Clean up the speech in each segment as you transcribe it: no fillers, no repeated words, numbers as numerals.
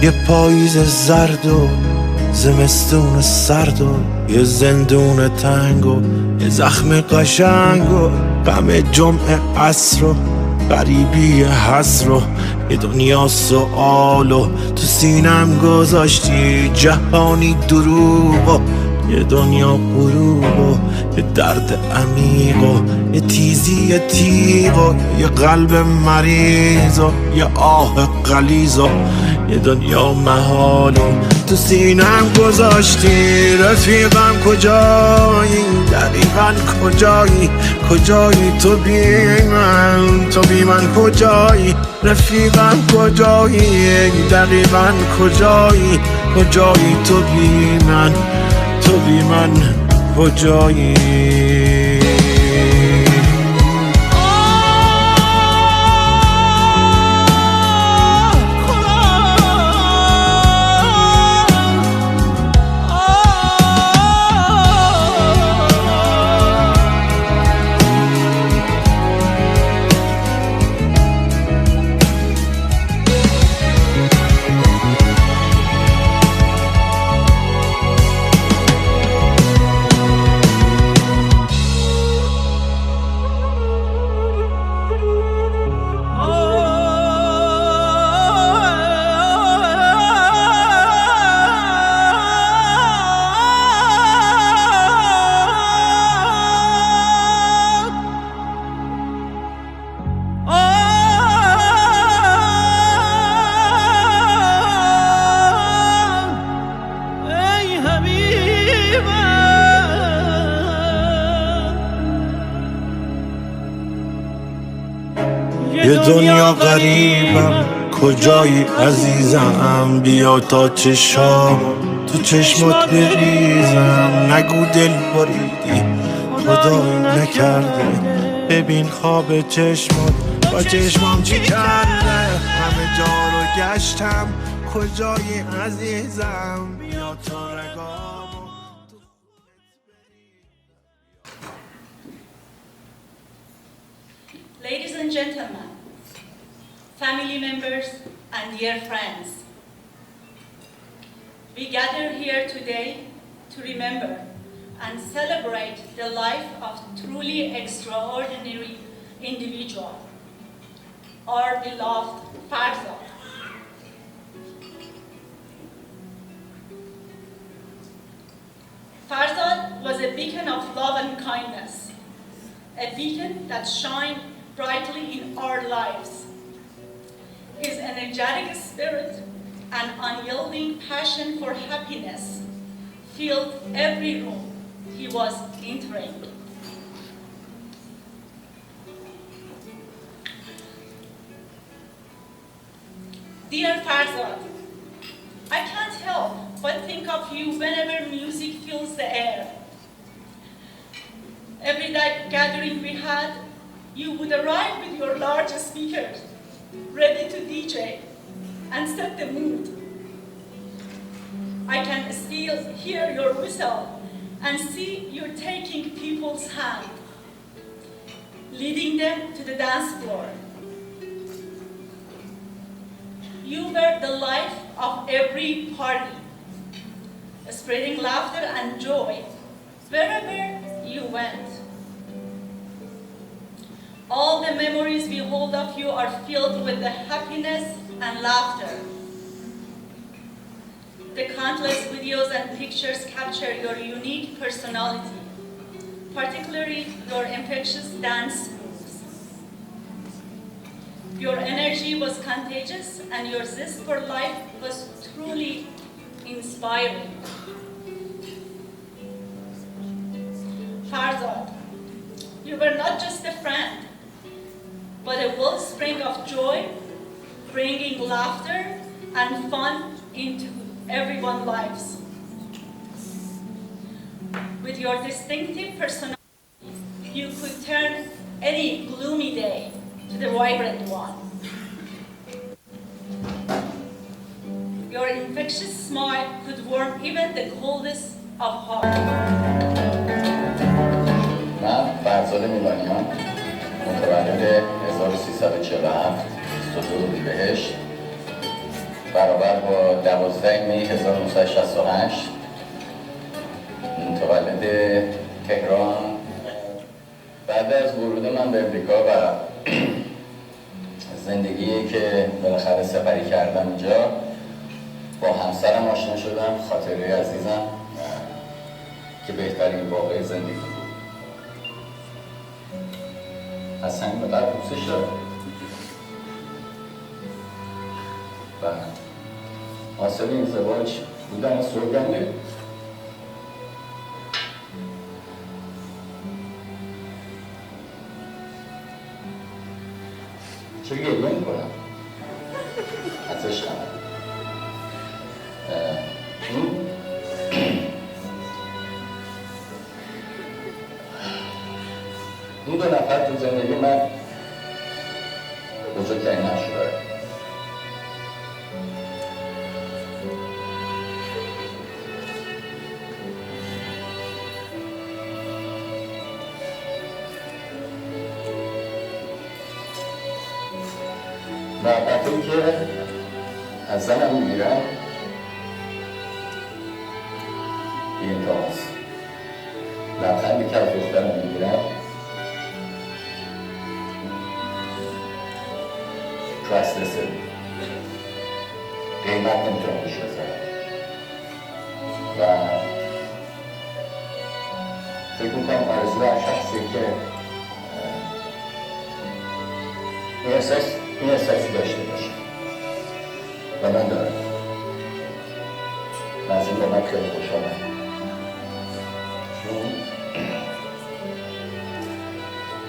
یه پاییز زرد و زمستون سرد و یه زندون تنگ و یه زخم قشنگ و غم جمعه عصر و غریبی حسر و یه دنیا سؤال و تو سینم گذاشتی جهانی دروغ و یه دنیا غروب و یه درد عمیق و یه تیزی تیغ و یه قلب مریض و یه آه غلیظ و یه دنیا محال و تو سینم گذاشتی. رفیقم کجایی؟ دقیقا کجایی؟ کجایی تو بی من؟ تو بی من کجایی؟ رفیقم کجایی؟ دقیقا کجایی؟ کجایی تو بی من؟ تو بی من کجایی؟ یه دنیا غریبم کجایی عزیزم؟ بیا تا چشام تو چشمات بریزم. نگو دل بریدی خدایی نکرده، ببین خواب چشمات با چشمام چی کرده. همه جا رو گشتم کجایی عزیزم؟ بیا تا رگامو. Ladies and gentlemen, family members and dear friends, we gather here today to remember and celebrate the life of truly extraordinary individual, our beloved Farzad. Farzad was a beacon of love and kindness, a beacon that shined brightly in our lives. His energetic spirit and unyielding passion for happiness filled every room he was entering. Dear Farzad, I can't help but think of you whenever music fills the air. Every gathering we had, you would arrive with your large speakers, ready to DJ and set the mood. I can still hear your whistle and see you taking people's hand, leading them to the dance floor. You were the life of every party, spreading laughter and joy wherever you went. All the memories we hold of you are filled with the happiness and laughter. The countless videos and pictures capture your unique personality, particularly your infectious dance moves. Your energy was contagious and your zest for life was truly inspiring. Farzad, you were not just a friend, but a wellspring of joy, bringing laughter and fun into everyone's lives. With your distinctive personality, you could turn any gloomy day to the vibrant one. Your infectious smile could warm even the coldest of hearts. من فرزاد مماریان، متولد 1347 22 اردیبهشت، برابر با 12 می 1968 متولد تهران. بعد از ورود من به امریکا و زندگی که بالاخره سپری کردم اینجا، با همسرم آشنا شدم، خاطره عزیزم که بهترین واقع زندگی بود. از همین به بعد دوستش دارم و حاصل این ازدواج بودن سوگنده. چرا گریه میکنم؟ ازش این دو نفر تو زندگی من بزرگترین نقش داره. محبتی که از زنم میگیرم این تاست. لبخندی که از دخترم میگیرم priceless. قیمت نمیتونم روش بذارم و فکر میکنم آرزو هر شخصی که این احساسی داشته باشه و من دارم و از این بابت خیلی خوشحالم. چون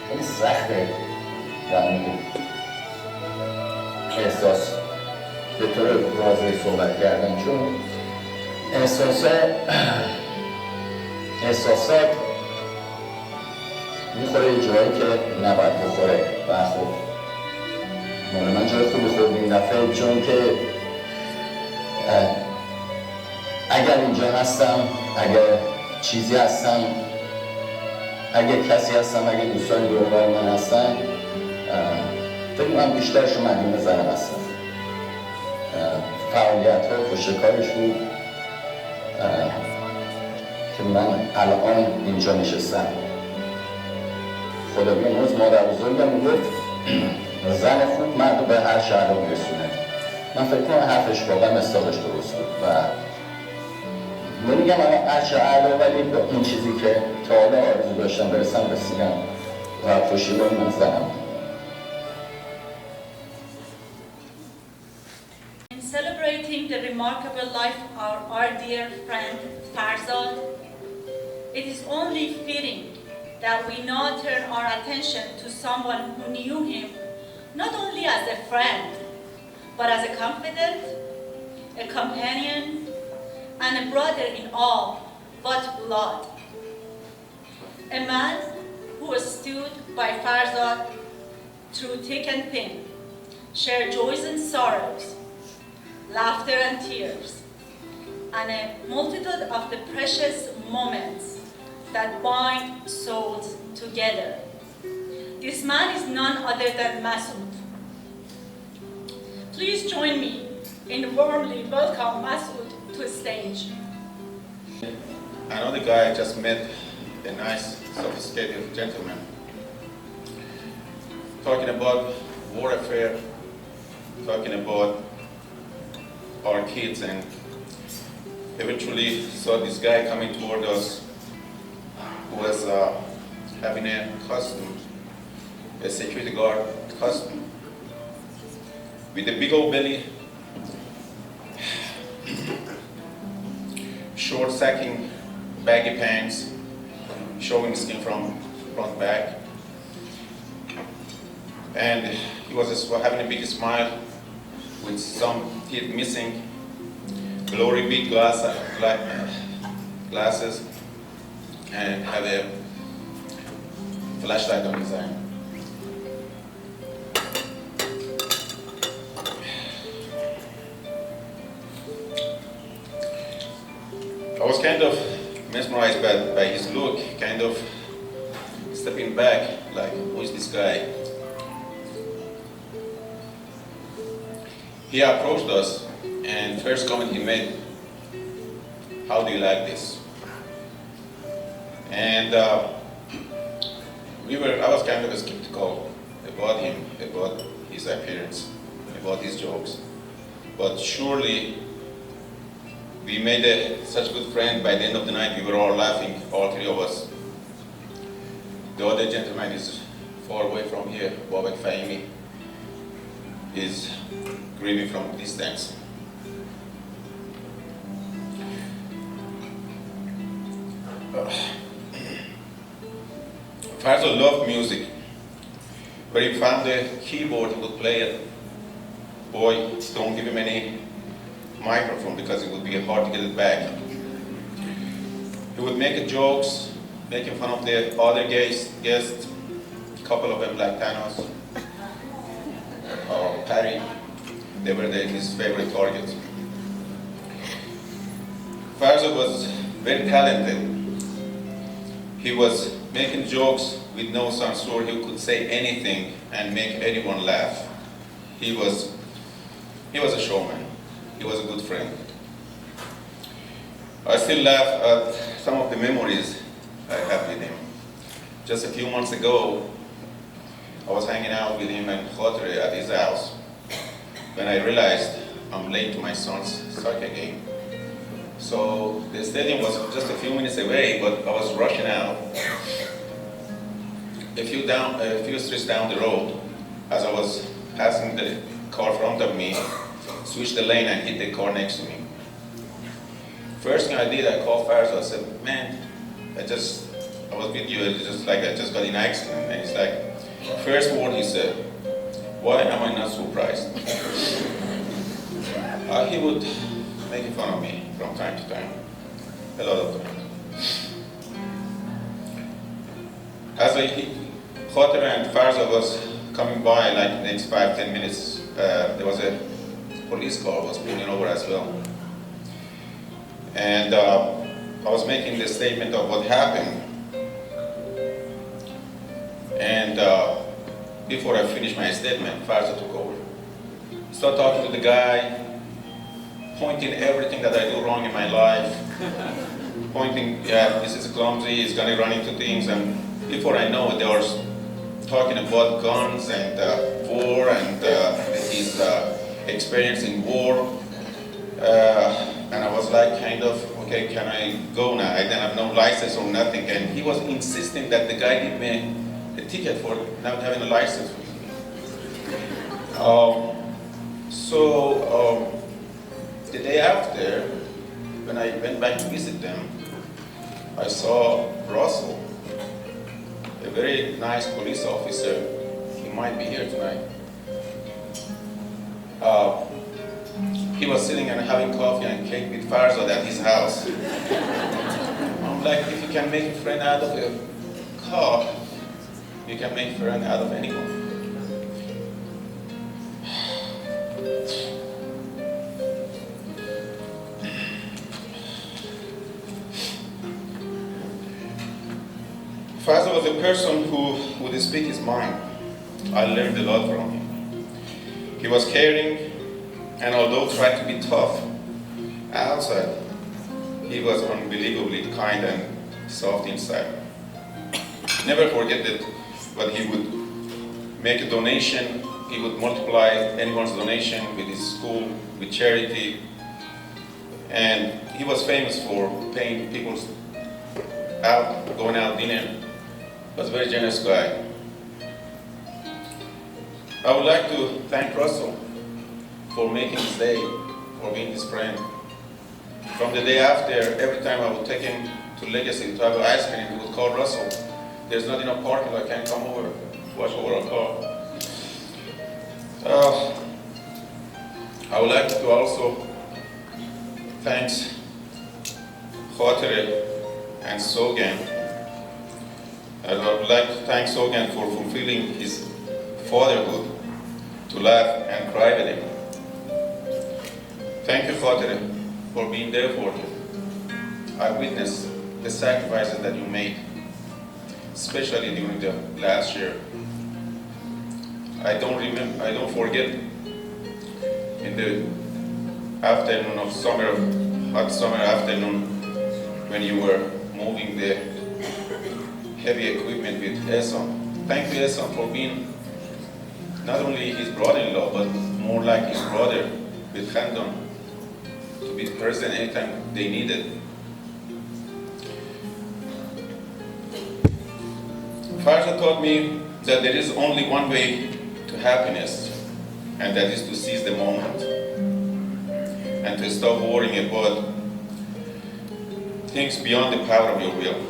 خیلی سخته در احساس به طور واضحی صحبت کردن، چون احساسات میخوره یه جایی که نباید بخوره و خب مال من جای خوبی خورد این دفعه، چون که اگر اینجا هستم، اگر چیزی هستم، اگر کسی هستم، اگر دوستان دور بر من هستن، فکر کنم بیشترشون مدیون زنم هستن. فعالیت ها و پشتکارش بود که من الان اینجا نشستم. خدا بیامرز مادر بزرگم میگفت زن خوب مرد به هر شهر رو میرسونه. من فکر کنم حرفش واقعا مصداقش درست بود و نمیگم الان هرچه اعلا، ولی به اون چیزی که تا حالا آرزو داشتم برسم رسیدم و پشتیبان من زنم. Celebrating the remarkable life of our dear friend Farzad, it is only fitting that we now turn our attention to someone who knew him not only as a friend, but as a confidant, a companion, and a brother in all but blood. A man who stood by Farzad through thick and thin, shared joys and sorrows, laughter and tears, and a multitude of the precious moments that bind souls together. This man is none other than Masood. Please join me in warmly welcome Masood to the stage. Another guy I just met, a nice, sophisticated gentleman, talking about warfare, talking about our kids, and eventually saw this guy coming toward us who was having a costume, a security guard costume, with a big old belly, short sacking, baggy pants, showing skin from front back. And he was having a big smile with some teeth missing, blurry big glasses, and have a flashlight on his hand. I was kind of mesmerized by his look, kind of stepping back, like, who is this guy? He approached us, and first comment he made, how do you like this? And I was kind of skeptical about him, about his appearance, about his jokes. But surely, we made such good friend. By the end of the night, we were all laughing, all three of us. The other gentleman is far away from here, Babak Fahimi, is grieving from a distance. Farzad loved music. When he found a keyboard, he would play it. Boy, don't give him any microphone because it would be hard to get it back. He would make jokes, making fun of the other guests, a couple of them like Thanos or Parry. They were his favorite targets. Farzad was very talented. He was making jokes with no censor. He could say anything and make anyone laugh. He was a showman. He was a good friend. I still laugh at some of the memories I have with him. Just a few months ago, I was hanging out with him and Khotri at his house when I realized I'm late to my son's soccer game. So the stadium was just a few minutes away, but I was rushing out. A few streets down the road, as I was passing the car in front of me, switched the lane and hit the car next to me. First thing I did, I called Farzad. I said, man, I was with you, I just got in an accident. And he's like, first word he said, why am I not surprised? He would make fun of me from time to time, a lot of times. As Khotri and Farzad was coming by, like the next 5-10 minutes, there was a police car was pulling over as well. And I was making the statement of what happened. And before I finished my statement, Farzad took over. Started talking to the guy, pointing everything that I do wrong in my life, pointing, yeah, this is clumsy, he's gonna run into things, and before I know it, they were talking about guns and war and his experience in war. And I was like, kind of, okay, can I go now? I didn't have no license or nothing, and he was insisting that the guy give me a ticket for not having a license. The day after, when I went back to visit them, I saw Russell, a very nice police officer. He might be here tonight. He was sitting and having coffee and cake with Farzad at his house. I'm like, if you can make a friend out of a car, you can make a friend out of anyone. Farzad was a person who would speak his mind. I learned a lot from him. He was caring, and although tried to be tough outside, he was unbelievably kind and soft inside. Never forget that, but he would make a donation, he would multiply anyone's donation with his school, with charity, and he was famous for paying people out, going out dinner. was a very generous guy. I would like to thank Russell for making his day, for being his friend. From the day after, every time I would take him to Legacy to have ice cream, he would call Russell. There's not enough parking, I can't come over, watch over our car. I would like to also thank Khatere and Sogan. I would like to thank Sogan for fulfilling his fatherhood, to laugh and cry with him. Thank you, Khatere, for being there for him. I witnessed the sacrifices that you made, especially during the last year. I don't forget in the afternoon of summer, hot summer afternoon, when you were moving the heavy equipment with Ehsan. Thank you, Ehsan, for being not only his brother-in-law, but more like his brother with Khandon, to be present anytime they needed. Farzad taught me that there is only one way to happiness, and that is to seize the moment and to stop worrying about things beyond the power of your will.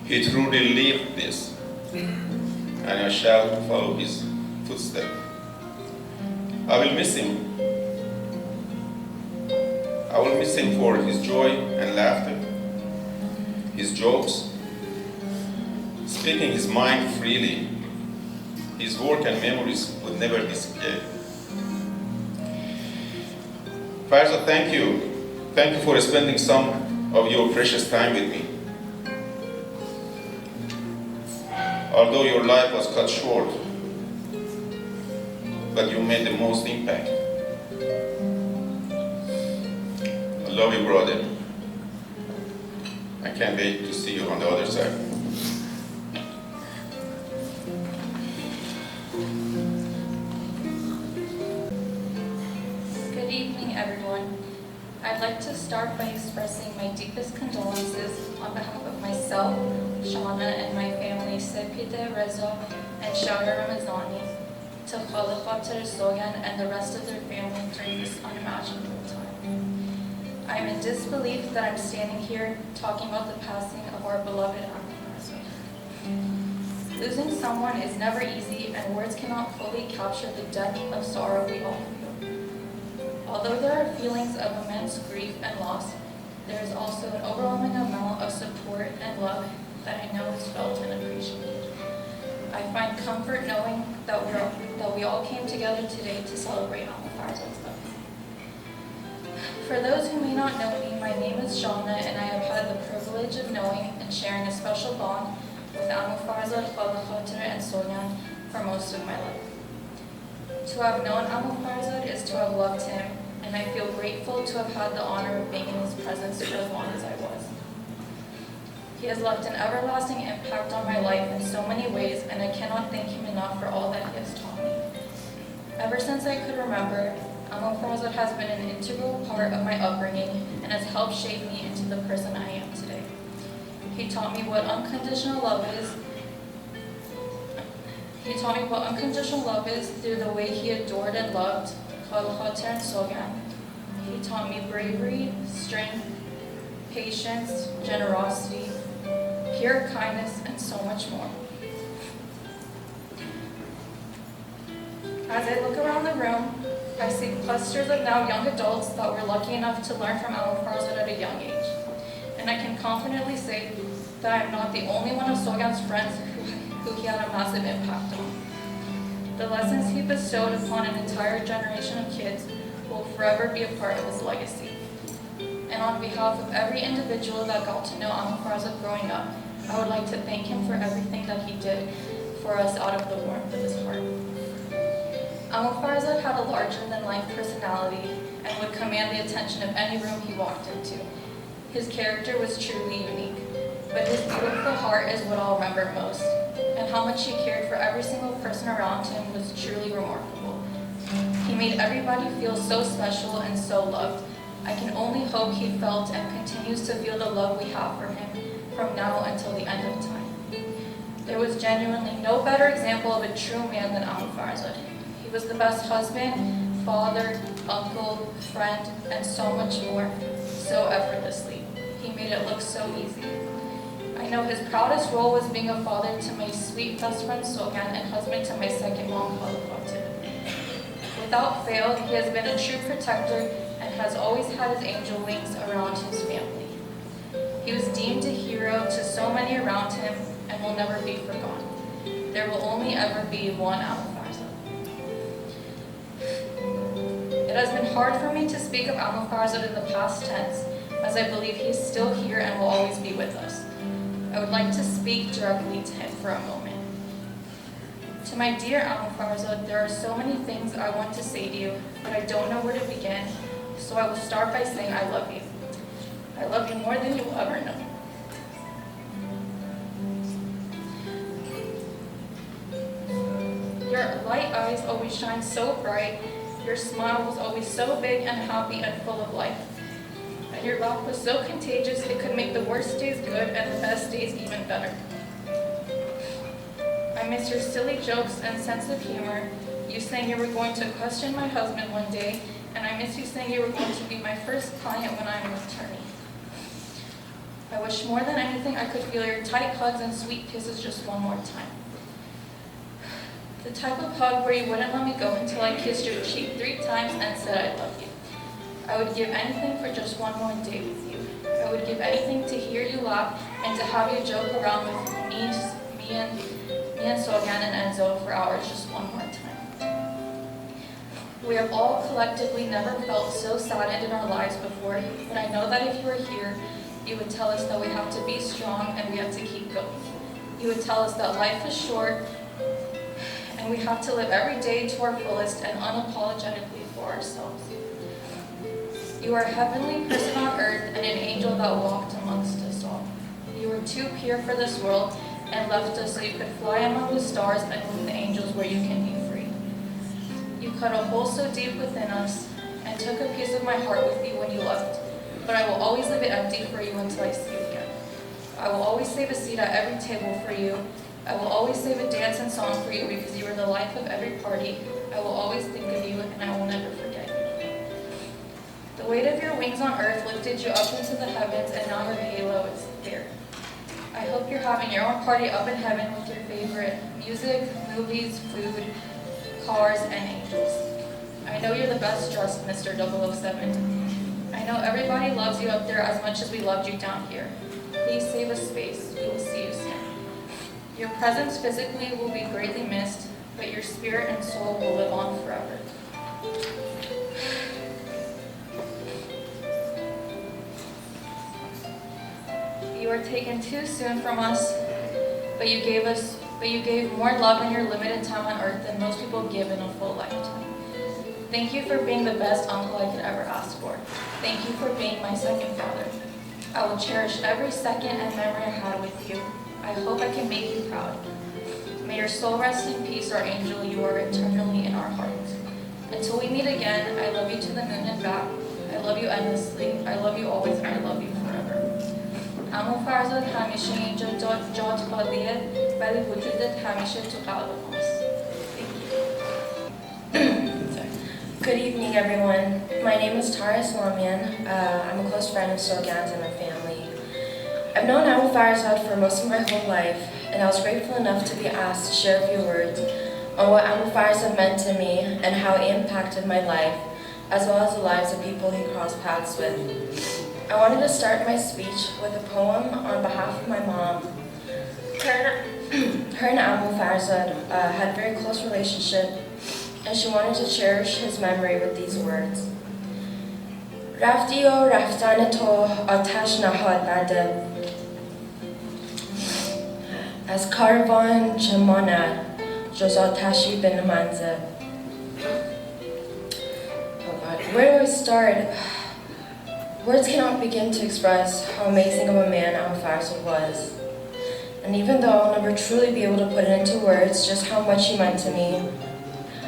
He truly lived this, and I shall follow his footsteps. I will miss him. I will miss him for his joy and laughter, his jokes, speaking his mind freely. His work and memories would never disappear. Farzad, thank you. Thank you for spending some of your precious time with me. Although your life was cut short, but you made the most impact. I love you, brother. I can't wait to see you on the other side. Good evening, everyone. I'd like to start by expressing my deepest condolences on behalf of myself, Shauna, and my family, Sepide, Reza, and Shahar Ramazani, to Khala Khater Sogan and the rest of their family during this unimaginable time. I am in disbelief that I'm standing here talking about the passing of our beloved Amu Farzad. Losing someone is never easy, and words cannot fully capture the depth of sorrow we all feel. Although there are feelings of immense grief and loss, there is also an overwhelming amount of support and love that I know is felt and appreciated. I find comfort knowing that we all came together today to celebrate Amu Farzad's life. For those who may not know me, my name is Shauna, and I have had the privilege of knowing and sharing a special bond with Amu Farzad, Khala Khater, and Sonyan for most of my life. To have known Amu Farzad is to have loved him, and I feel grateful to have had the honor of being in his presence for as long as I was. He has left an everlasting impact on my life in so many ways, and I cannot thank him enough for all that he has taught me. Ever since I could remember, Amu Farzad has been an integral part of my upbringing and has helped shape me into the person I am today. He taught me what unconditional love is. He taught me what unconditional love is through the way he adored and loved Khala Khater and Sogan. He taught me bravery, strength, patience, generosity, pure kindness, and so much more. As I look around the room, I see clusters of now young adults that were lucky enough to learn from Amu Farzad at a young age. And I can confidently say that I am not the only one of Sogan's friends who he had a massive impact on. The lessons he bestowed upon an entire generation of kids will forever be a part of his legacy. And on behalf of every individual that got to know Amu Farzad growing up, I would like to thank him for everything that he did for us out of the warmth of his heart. Amu Farzad had a larger-than-life personality and would command the attention of any room he walked into. His character was truly unique, but his beautiful heart is what I'll remember most, and how much he cared for every single person around him was truly remarkable. He made everybody feel so special and so loved. I can only hope he felt and continues to feel the love we have for him from now until the end of time. There was genuinely no better example of a true man than Amu Farzad. He was the best husband, father, uncle, friend, and so much more, so effortlessly. He made it look so easy. I know his proudest role was being a father to my sweet best friend Sogan and husband to my second mom, Khalifatu. Without fail, he has been a true protector and has always had his angel wings around his family. He was deemed a hero to so many around him and will never be forgotten. There will only ever be one Amu Farzad. It has been hard for me to speak of Amu Farzad in the past tense, as I believe he is still here and will always be with us. I would like to speak directly to him for a moment. To my dear Amu Farzad, there are so many things I want to say to you, but I don't know where to begin, so I will start by saying I love you. I love you more than you will ever know. Your light eyes always shine so bright, your smile was always so big and happy and full of life. And your laugh was so contagious it could make the worst days good and the best days even better. I miss your silly jokes and sense of humor, you saying you were going to question my husband one day, and I miss you saying you were going to be my first client when I'm an attorney. I wish more than anything I could feel your tight hugs and sweet kisses just one more time. The type of hug where you wouldn't let me go until I kissed your cheek 3 times and said I love you. I would give anything for just one more day with you. I would give anything to hear you laugh and to have you joke around with me and Sogan and Enzo for hours just one more time. We have all collectively never felt so saddened in our lives before, but I know that if you were here, you would tell us that we have to be strong and we have to keep going. You would tell us that life is short and we have to live every day to our fullest and unapologetically for ourselves. You are a heavenly person on earth and an angel that walked amongst us all. You were too pure for this world and left us so you could fly among the stars and with the angels where you can be free. You cut a hole so deep within us and took a piece of my heart with you when you left, but I will always leave it empty for you until I see you again. I will always save a seat at every table for you. I will always save a dance and song for you because you are the life of every party. I will always think of you and I will never forget you. The weight of your wings on earth lifted you up into the heavens and now your halo is there. I hope you're having your own party up in heaven with your favorite music, movies, food, cars, and angels. I know you're the best dressed, Mr. 007. I know everybody loves you up there as much as we loved you down here. Please save us space. We will see you soon. Your presence physically will be greatly missed, but your spirit and soul will live on forever. You were taken too soon from us, but you gave more love in your limited time on earth than most people give in a full lifetime. Thank you for being the best uncle I could ever ask for. Thank you for being my second father. I will cherish every second and memory I had with you. I hope I can make you proud. May your soul rest in peace, our angel. You are eternally in our hearts. Until we meet again, I love you to the moon and back. I love you endlessly. I love you always, and I love you forever. Amu Farzad همیشه اینجا جات خالیه ولی وجودت همیشه تو قلب ماست. Good evening, everyone. My name is Tara Islamian. I'm a close friend of Sogan's and her family. I've known Amu Farzad for most of my whole life, and I was grateful enough to be asked to share a few words on what Amu Farzad meant to me and how he impacted my life, as well as the lives of people he crossed paths with. I wanted to start my speech with a poem on behalf of my mom. Her and Amu Farzad had a very close relationship, and she wanted to cherish his memory with these words. رفتی و رفتن تو آتش نهاد بر دل از کاروان چه ماند جز آتشی به منزل. Oh God, where do I start? Words cannot begin to express how amazing of a man Amu Farzad was. And even though I'll never truly be able to put it into words just how much he meant to me,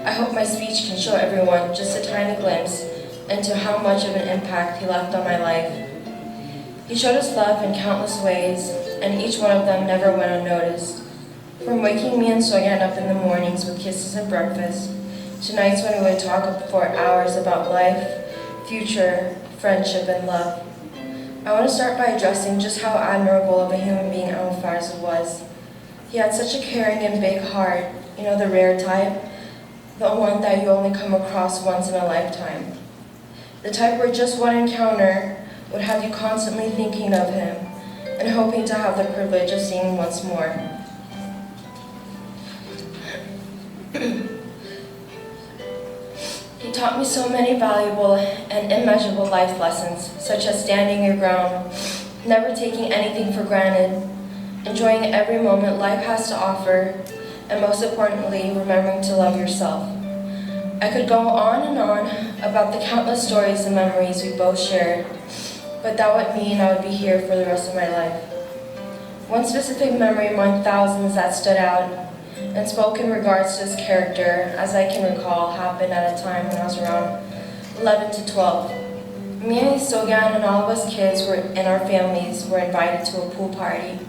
I hope my speech can show everyone just a tiny glimpse into how much of an impact he left on my life. He showed us love in countless ways, and each one of them never went unnoticed. From waking me and Soyan up in the mornings with kisses and breakfast, to nights when we would talk for hours about life, future, friendship, and love. I want to start by addressing just how admirable of a human being Farzad was. He had such a caring and big heart, you know, the rare type, the one that you only come across once in a lifetime. The type where just one encounter would have you constantly thinking of him and hoping to have the privilege of seeing him once more. He taught me so many valuable and immeasurable life lessons, such as standing your ground, never taking anything for granted, enjoying every moment life has to offer, and most importantly, remembering to love yourself. I could go on and on about the countless stories and memories we both shared, but that would mean I would be here for the rest of my life. One specific memory among thousands that stood out and spoke in regards to his character, as I can recall, happened at a time when I was around 11 to 12. Me and Sogan and all of us kids and our families were invited to a pool party.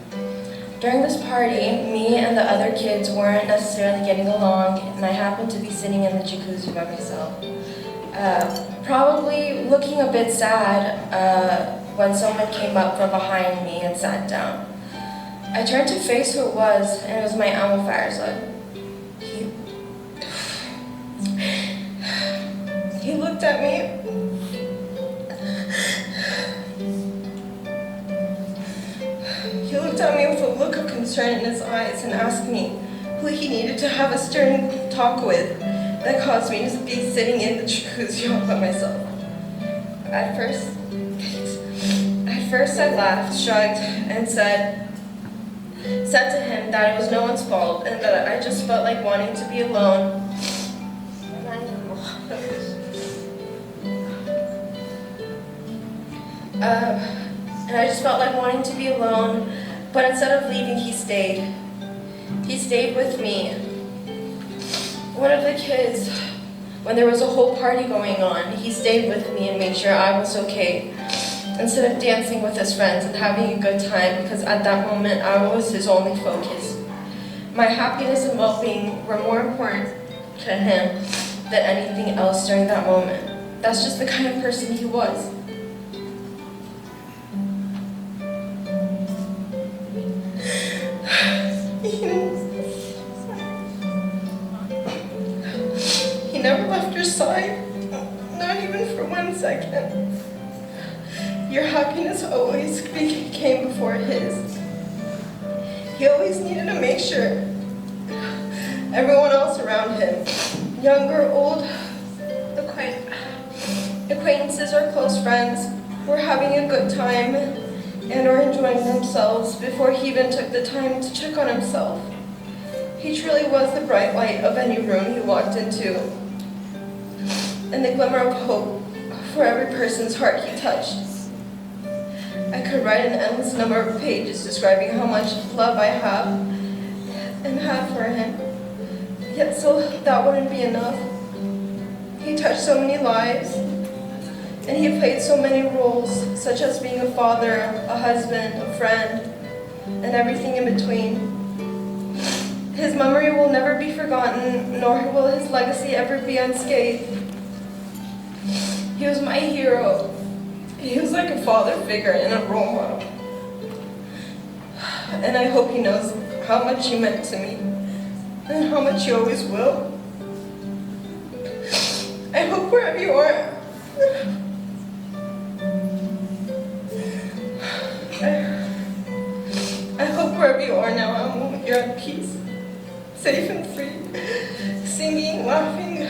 During this party, me and the other kids weren't necessarily getting along, and I happened to be sitting in the jacuzzi by myself. Probably looking a bit sad when someone came up from behind me and sat down. I turned to face who it was, and it was my Uncle Farzad. He looked at me. He looked at me with a look of concern in his eyes and asked me who he needed to have a stern talk with that caused me to be sitting in the jacuzzi all by myself. At first I laughed, shrugged, and said to him that it was no one's fault and that I just felt like wanting to be alone. And I just felt like wanting to be alone, but instead of leaving, he stayed. He stayed with me. One of the kids, when there was a whole party going on, he stayed with me and made sure I was okay, instead of dancing with his friends and having a good time, because at that moment I was his only focus. My happiness and well-being were more important to him than anything else during that moment. That's just the kind of person he was. He never left your side, not even for 1 second. Your happiness always came before his. He always needed to make sure everyone else around him, young or old, acquaintances or close friends, were having a good time and or enjoying themselves before he even took the time to check on himself. He truly was the bright light of any room he walked into, and the glimmer of hope for every person's heart he touched. I could write an endless number of pages describing how much love I have and had for him, yet still that wouldn't be enough. He touched so many lives, and he played so many roles, such as being a father, a husband, a friend, and everything in between. His memory will never be forgotten, nor will his legacy ever be unscathed. He was my hero. He was like a father figure and a role model. And I hope he knows how much he meant to me, and how much he always will. I hope wherever you are, I hope wherever you are now, you're at peace, safe and free, singing, laughing,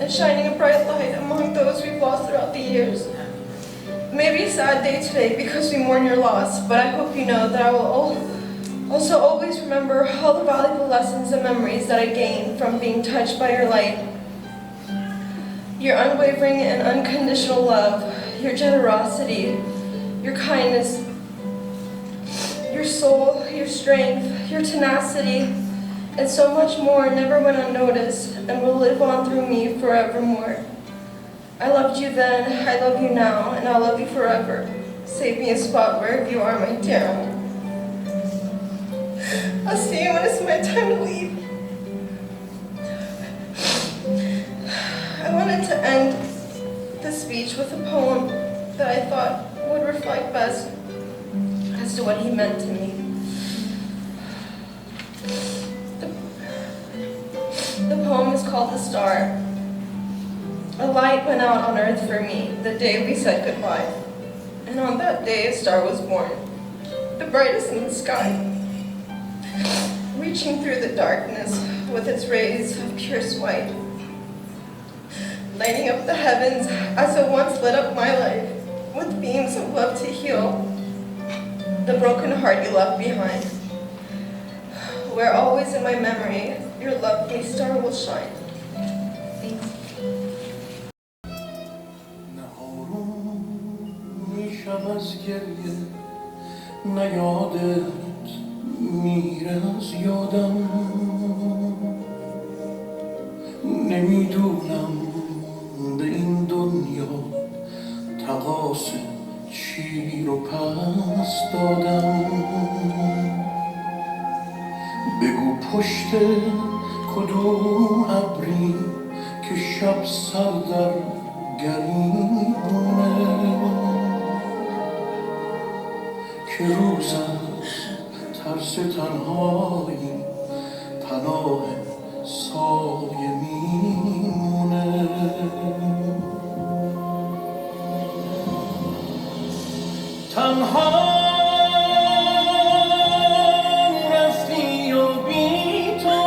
and shining a bright light among those we've lost throughout the years. It may be a sad day today because we mourn your loss, but I hope you know that I will also always remember all the valuable lessons and memories that I gained from being touched by your light. Your unwavering and unconditional love, your generosity, your kindness, your soul, your strength, your tenacity, and so much more never went unnoticed and will live on through me forevermore. I loved you then, I love you now, and I'll love you forever. Save me a spot wherever you are, my dear. I'll see you when it's my time to leave. I wanted to end the speech with a poem that I thought would reflect best as to what he meant to me. The poem is called The Star. A light went out on earth for me the day we said goodbye. And on that day a star was born, the brightest in the sky, reaching through the darkness with its rays of purest white, lighting up the heavens as it once lit up my life with beams of love to heal the broken heart you left behind, where always in my memory your lovely star will shine. Thanks. نه یادت میره از یادم نمیدونم به این دنیا تقاس چی رو پس دادم بگو پشت کدوم ابری که شب سر در گریبونه که روز از ترس تنهایی پناه سایه میمونه تنها رفتی و بی تو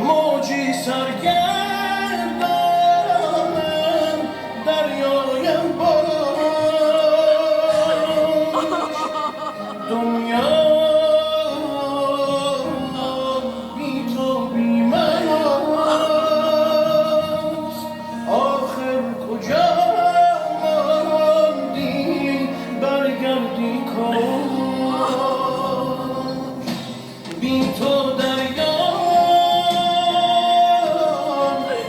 موجی سرگردانم دریایم باز دنیا بی تو بی من است آخر کجا ماندی برگردی کاش بی تو دریام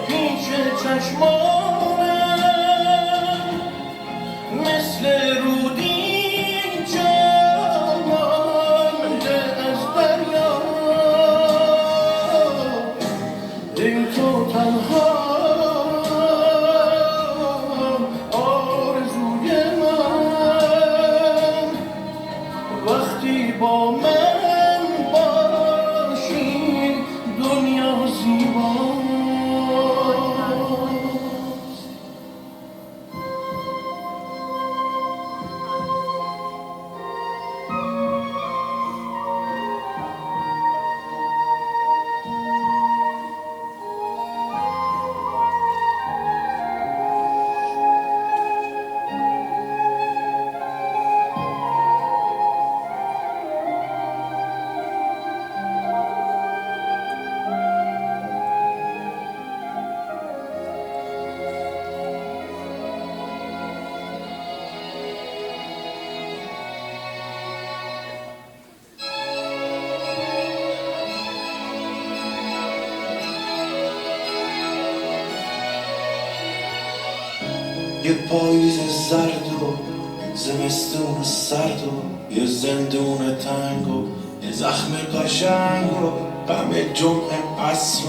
پیش چشمانم مثل رودی تنها آرزوی من وقتی با من باشی دنیا زیباست یه پاییز زرد و زمستون سرد و یه زندون تنگ و یه زخم قشنگ و غم جمعه عصر و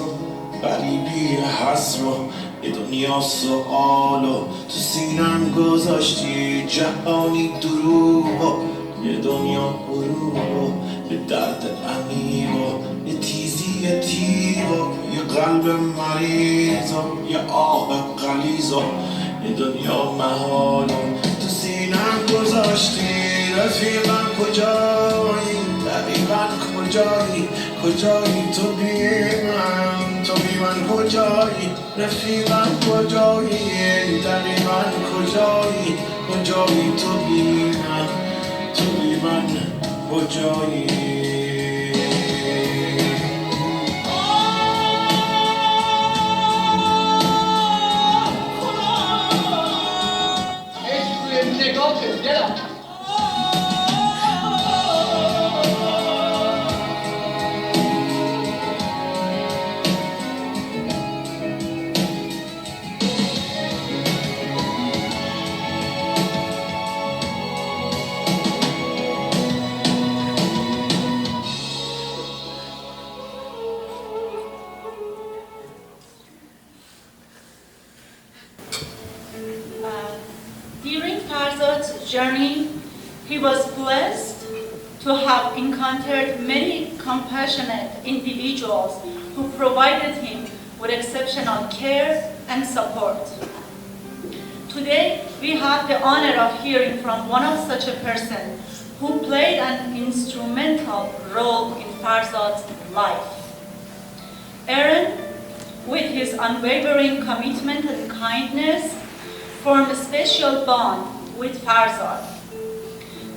غریبی حسر و یه دنیا سؤال و تو سینم گذاشتی جهانی دروغ و یه دنیا غروب و یه درد عمیق و یه تیزی تیغ و یه قلب مریض و یه آه غلیظ و یه دنیا محال تو سینم گذاشتی رفیقم کجایی دقیقا کجایی تو بی من کجایی رفیقم کجایی دقیقا کجایی تو بی من کجایی journey, he was blessed to have encountered many compassionate individuals who provided him with exceptional care and support. Today, we have the honor of hearing from one of such a person who played an instrumental role in Farzad's life. Aaron, with his unwavering commitment and kindness, formed a special bond with Farzad.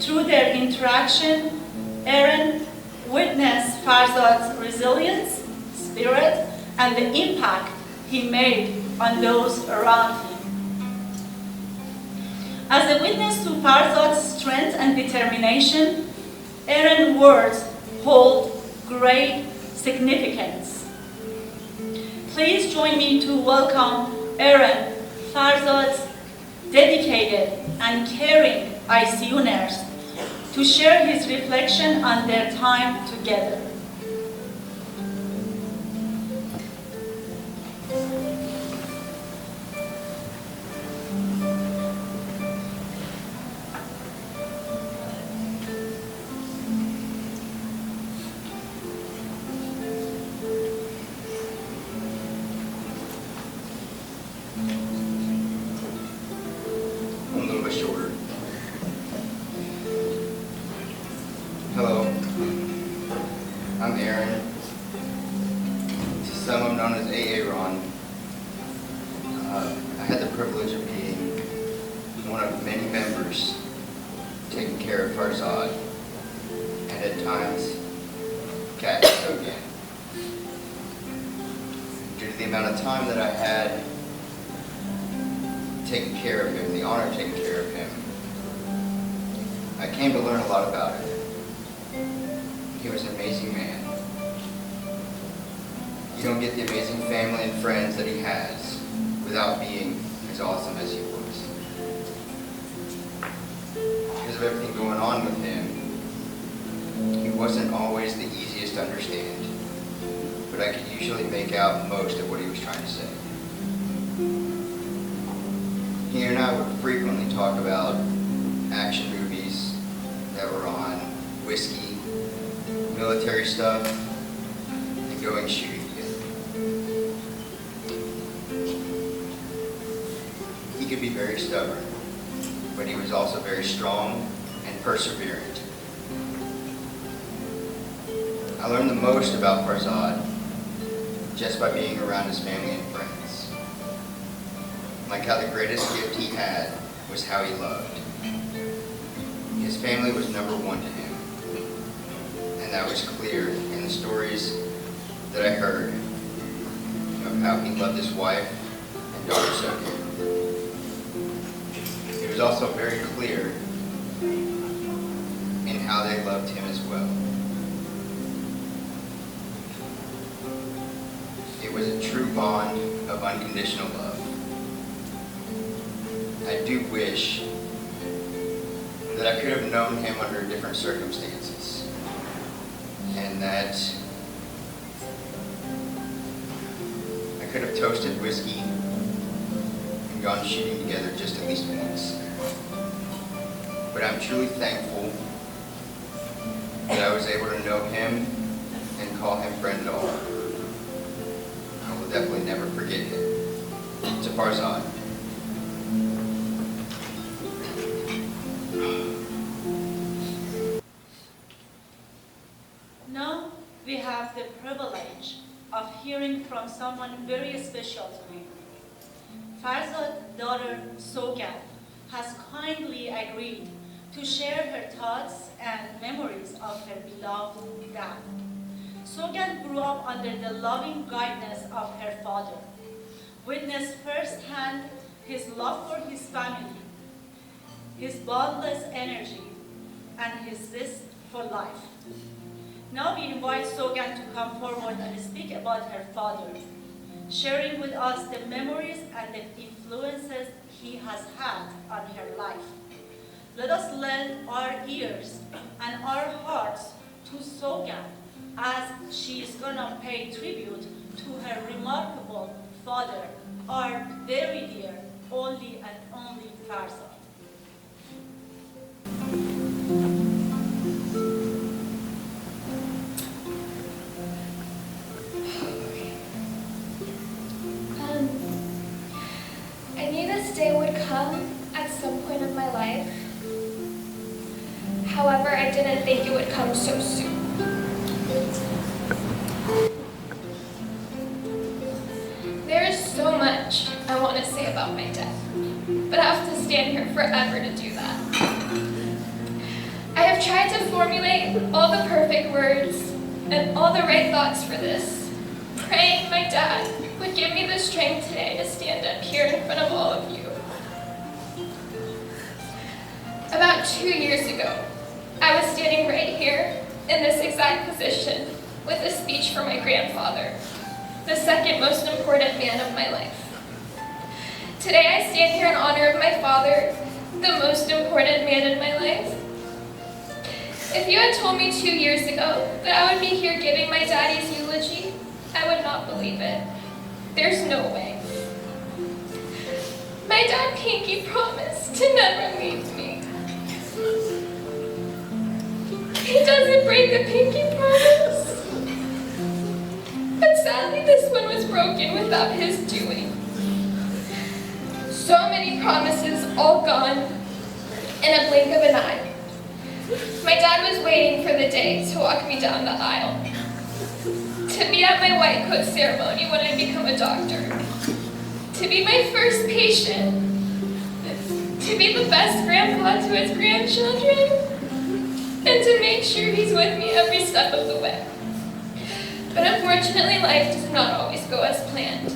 Through their interaction, Aaron witnessed Farzad's resilience, spirit, and the impact he made on those around him. As a witness to Farzad's strength and determination, Aaron's words hold great significance. Please join me to welcome Aaron, Farzad's dedicated and caring ICU nurse, to share his reflection on their time together. A little bit shorter. Hello, I'm Aaron. To some I'm known as Aaron. I had the privilege of being one of many members taking care of Farzad, and at times, Cat again. Due to the amount of time that I had taking care of him, the honor of taking care of him, I came to learn a lot about him. He was an amazing man. You don't get the amazing family and friends that he has without being as awesome as he was. Because of everything going on with him, he wasn't always the easiest to understand, but I could usually make out most of what he was trying to say. He and I would frequently talk about action movies that were on, whiskey, military stuff, and going shooting together. He could be very stubborn, but he was also very strong and perseverant. I learned the most about Farzad just by being around his family and friends. Like how the greatest gift he had was how he loved. His family was number one to him. And that was clear in the stories that I heard of how he loved his wife and daughter so dearly. It was also very clear in how they loved him as well. It was a true bond of unconditional love. I do wish that I could have known him under different circumstances, and that I could have toasted whiskey and gone shooting together just at least once. But I'm truly thankful that I was able to know him and call him friend at all. I will definitely never forget him. To Farzad. Now we have the privilege of hearing from someone very special to me. Farzad's daughter, Sogan, has kindly agreed to share her thoughts and memories of her beloved dad. Sogan grew up under the loving guidance of her father, witnessed firsthand his love for his family, his boundless energy, and his zest for life. Now we invite Sogan to come forward and speak about her father, sharing with us the memories and the influences he has had on her life. Let us lend our ears and our hearts to Sogan as she is going to pay tribute to her remarkable father, our very dear, only and only Farzad. come at some point of my life. However, I didn't think it would come so soon. There is so much I want to say about my death, but I have to stand here forever to do that. I have tried to formulate all the perfect words and all the right thoughts for this, praying my dad would give me the strength today to stand up here in front of all of you. About 2 years ago, I was standing right here in this exact position with a speech for my grandfather, the second most important man of my life. Today I stand here in honor of my father, the most important man in my life. If you had told me 2 years ago that I would be here giving my daddy's eulogy, I would not believe it. There's no way. My dad Pinky promised to never leave me. He doesn't break a pinky promise. But sadly, this one was broken without his doing. So many promises all gone in a blink of an eye. My dad was waiting for the day to walk me down the aisle, to be at my white coat ceremony when I become a doctor, to be my first patient, to be the best grandpa to his grandchildren, and to make sure he's with me every step of the way. But unfortunately, life does not always go as planned,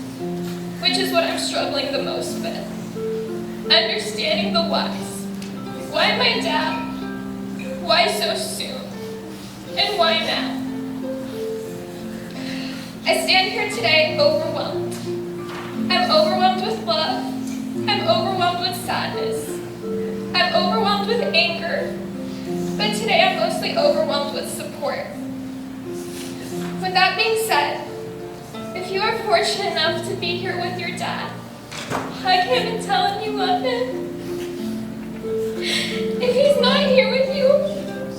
which is what I'm struggling the most with. Understanding the whys. Why my dad? Why so soon? And why now? I stand here today overwhelmed. I'm overwhelmed with love. I'm overwhelmed with sadness. I'm overwhelmed with anger. But today I'm mostly overwhelmed with support. With that being said, if you are fortunate enough to be here with your dad, hug him and tell him you love him. If he's not here with you,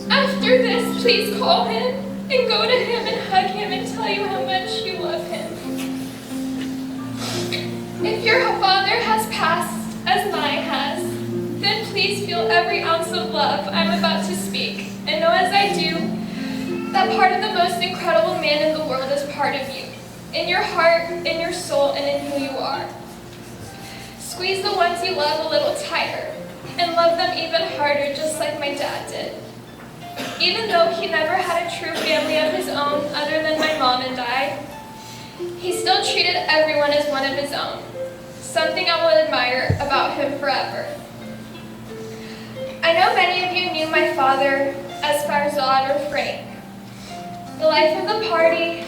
after this, please call him and go to him and hug him and tell you how much you love him. If your father has passed as mine has, then please feel every ounce of love I'm about to speak, and know as I do, that part of the most incredible man in the world is part of you, in your heart, in your soul, and in who you are. Squeeze the ones you love a little tighter, and love them even harder, just like my dad did. Even though he never had a true family of his own other than my mom and I, he still treated everyone as one of his own, something I will admire about him forever. I know many of you knew my father as Farzad or Frank, the life of the party,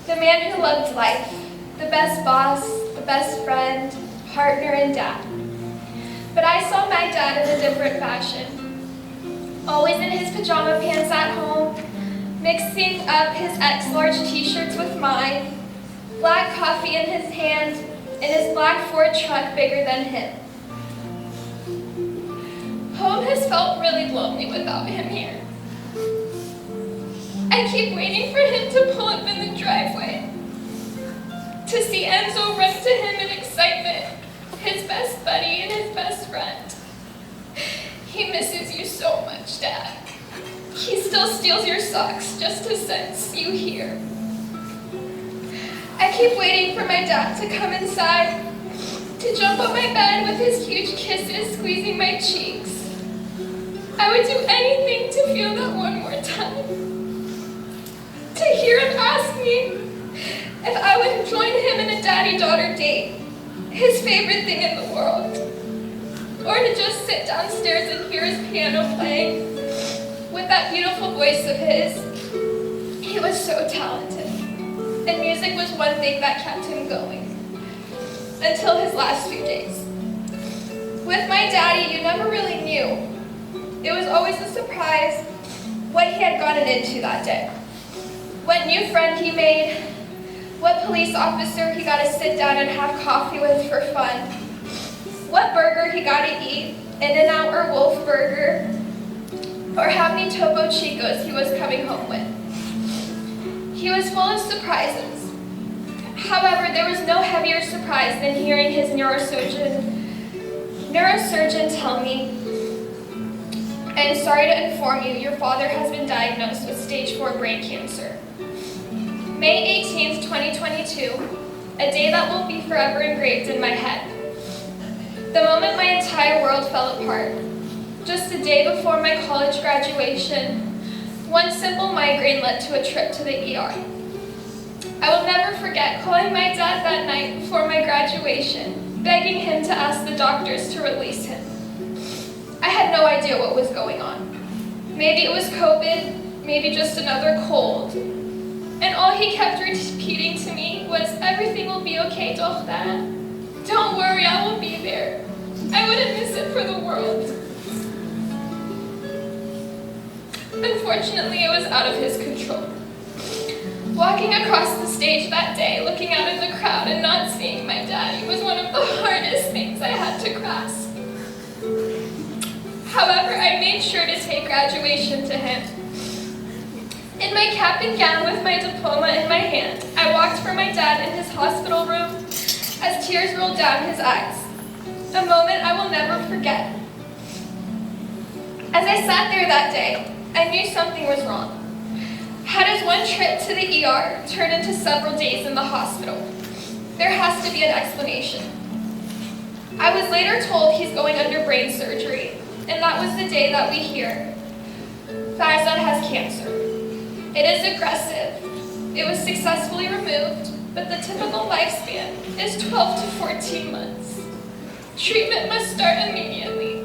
the man who loved life, the best boss, the best friend, partner, and dad. But I saw my dad in a different fashion, always in his pajama pants at home, mixing up his X-large t-shirts with mine, black coffee in his hand, and his black Ford truck bigger than him. Home has felt really lonely without him here. I keep waiting for him to pull up in the driveway, to see Enzo run to him in excitement, his best buddy and his best friend. He misses you so much, Dad. He still steals your socks just to sense you here. I keep waiting for my dad to come inside, to jump on my bed with his huge kisses squeezing my cheeks. I would do anything to feel that one more time. To hear him ask me if I would join him in a daddy-daughter date, his favorite thing in the world. Or to just sit downstairs and hear his piano playing with that beautiful voice of his. He was so talented, and music was one thing that kept him going until his last few days. With my daddy, you never really knew. It was always a surprise what he had gotten into that day. What new friend he made, what police officer he got to sit down and have coffee with for fun, what burger he got to eat, In-N-Out or Wolf Burger, or how many Topo Chicos he was coming home with. He was full of surprises. However, there was no heavier surprise than hearing his neurosurgeon neurosurgeon tell me, and sorry to inform you, your father has been diagnosed with stage 4 brain cancer. May 18th, 2022, a day that will be forever engraved in my head. The moment my entire world fell apart. Just a day before my college graduation, one simple migraine led to a trip to the ER. I will never forget calling my dad that night before my graduation, begging him to ask the doctors to release him. I had no idea what was going on. Maybe it was COVID, maybe just another cold. And all he kept repeating to me was, "Everything will be okay, Dochta. Don't worry, I will be there." I wouldn't miss it for the world. Unfortunately, it was out of his control. Walking across the stage that day, looking out in the crowd and not seeing my daddy was one of the hardest things I had to grasp. However, I made sure to take graduation to him. In my cap and gown with my diploma in my hand, I walked for my dad in his hospital room as tears rolled down his eyes. A moment I will never forget. As I sat there that day, I knew something was wrong. How does one trip to the ER turn into several days in the hospital? There has to be an explanation. I was later told he's going under brain surgery, and that was the day that we hear, Farzad has cancer. It is aggressive. It was successfully removed, but the typical lifespan is 12 to 14 months. Treatment must start immediately.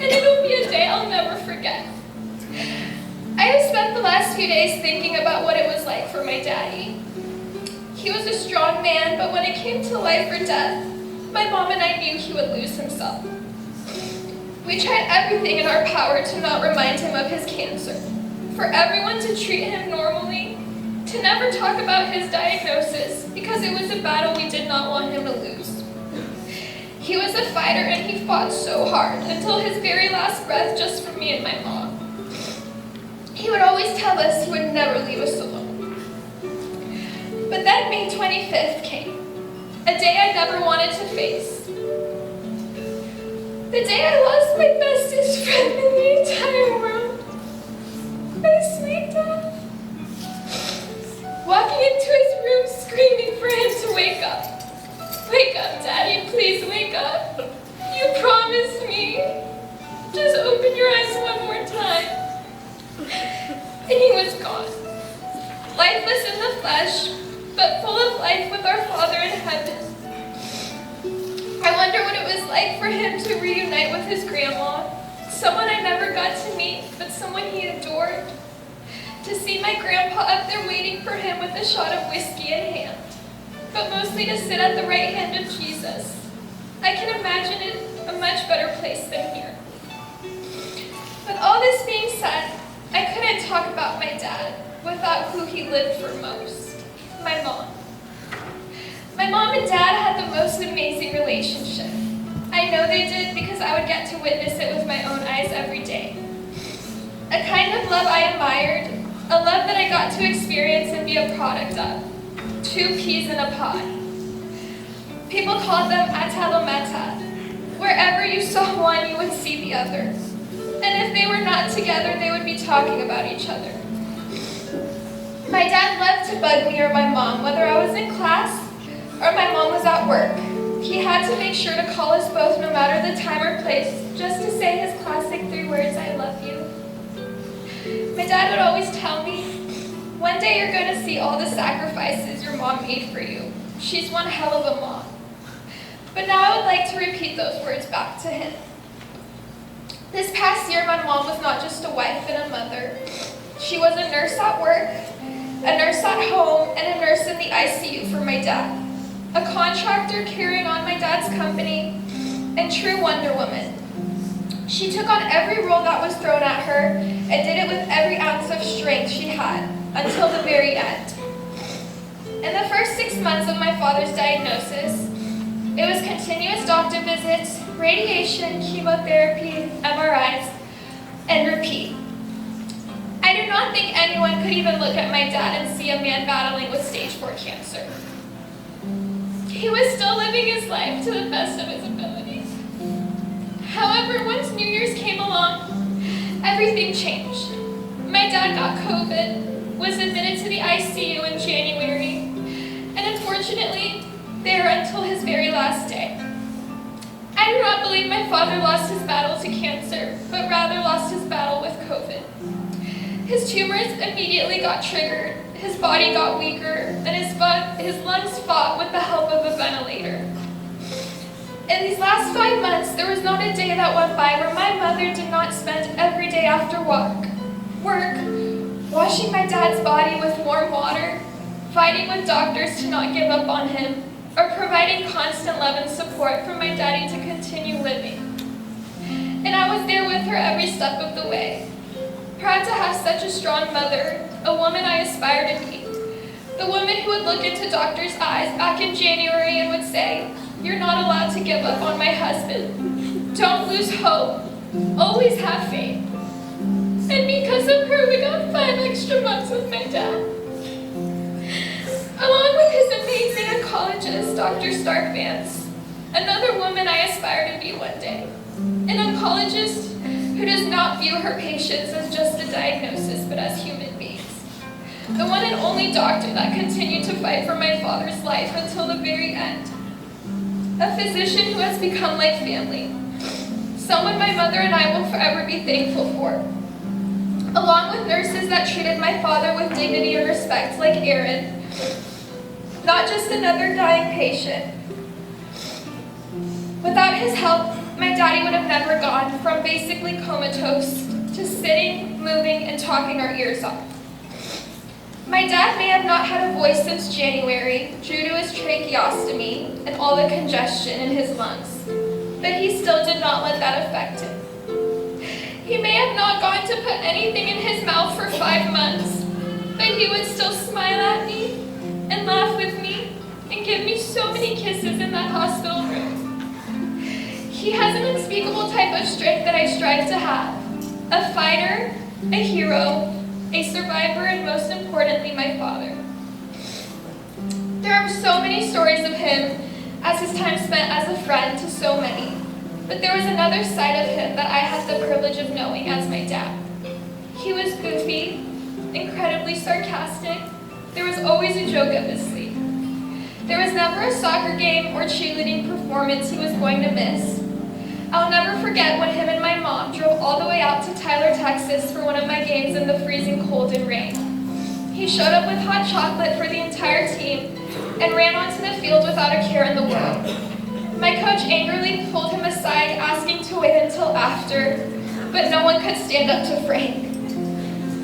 And it'll be a day I'll never forget. I have spent the last few days thinking about what it was like for my daddy. He was a strong man, but when it came to life or death, my mom and I knew he would lose himself. We tried everything in our power to not remind him of his cancer, for everyone to treat him normally, to never talk about his diagnosis, because it was a battle we did not want him to lose. He was a fighter and he fought so hard until his very last breath just for me and my mom. He would always tell us he would never leave us alone. But then May 25th came, a day I never wanted to face. The day I lost my bestest friend in the entire world, my sweet dad. Walking into his room screaming for him to wake up. Wake up, Daddy, please wake up. You promised me. Just open your eyes one more time. And he was gone. Lifeless in the flesh, but full of life with our Father in heaven. I wonder what it was like for him to reunite with his grandma, someone I never got to meet, but someone he adored. To see my grandpa up there waiting for him with a shot of whiskey in hand, but mostly to sit at the right hand of Jesus. I can imagine it a much better place than here. With all this being said, I couldn't talk about my dad without who he lived for most, my mom. My mom and dad had the most amazing relationship. I know they did because I would get to witness it with my own eyes every day. A kind of love I admired, a love that I got to experience and be a product of. Two peas in a pod. People called them atalometa. Wherever you saw one, you would see the other. And if they were not together, they would be talking about each other. My dad loved to bug me or my mom, whether I was in class or my mom was at work. He had to make sure to call us both no matter the time or place, just to say his classic 3 words, "I love you." My dad would always tell me, "One day you're going to see all the sacrifices your mom made for you. She's one hell of a mom." But now I would like to repeat those words back to him. This past year, my mom was not just a wife and a mother. She was a nurse at work, a nurse at home, and a nurse in the ICU for my dad. A contractor carrying on my dad's company, and true Wonder Woman. She took on every role that was thrown at her and did it with every ounce of strength she had until the very end. In the first 6 months of my father's diagnosis, it was continuous doctor visits, radiation, chemotherapy, MRIs, and repeat. I do not think anyone could even look at my dad and see a man battling with stage 4 cancer. He was still living his life to the best of his abilities. However, once New Year's came along, everything changed. My dad got COVID, was admitted to the ICU in January, and unfortunately, there until his very last day. I do not believe my father lost his battle to cancer, but rather lost his battle with COVID. His tumors immediately got triggered, his body got weaker, and his lungs fought with the help of a ventilator. In these last 5 months, there was not a day that went by where my mother did not spend every day after work, washing my dad's body with warm water, fighting with doctors to not give up on him, or providing constant love and support for my daddy to continue living. And I was there with her every step of the way. Proud to have such a strong mother, a woman I aspire to be. The woman who would look into doctors' eyes back in January and would say, "You're not allowed to give up on my husband. Don't lose hope. Always have faith." And because of her, we got 5 extra months with my dad. Along with his amazing oncologist, Dr. Stark Vance, another woman I aspire to be one day. An oncologist who does not view her patients as just a diagnosis, but as human beings. The one and only doctor that continued to fight for my father's life until the very end. A physician who has become like family. Someone my mother and I will forever be thankful for. Along with nurses that treated my father with dignity and respect like Aaron. Not just another dying patient. Without his help, my daddy would have never gone from basically comatose to sitting, moving, and talking our ears off. My dad may have not had a voice since January due to his tracheostomy and all the congestion in his lungs, but he still did not let that affect him. He may have not gone to put anything in his mouth for 5 months, but he would still smile at me and laugh with me and give me so many kisses in that hospital room. He has an unspeakable type of strength that I strive to have. A fighter, a hero, a survivor, and most importantly, my father. There are so many stories of him as his time spent as a friend to so many, but there was another side of him that I had the privilege of knowing as my dad. He was goofy, incredibly sarcastic. There was always a joke up his sleeve. There was never a soccer game or cheerleading performance he was going to miss. I'll never forget when him and my mom drove all the way out to Tyler, Texas for one of my games in the freezing cold and rain. He showed up with hot chocolate for the entire team and ran onto the field without a care in the world. My coach angrily pulled him aside, asking to wait until after, but no one could stand up to Frank.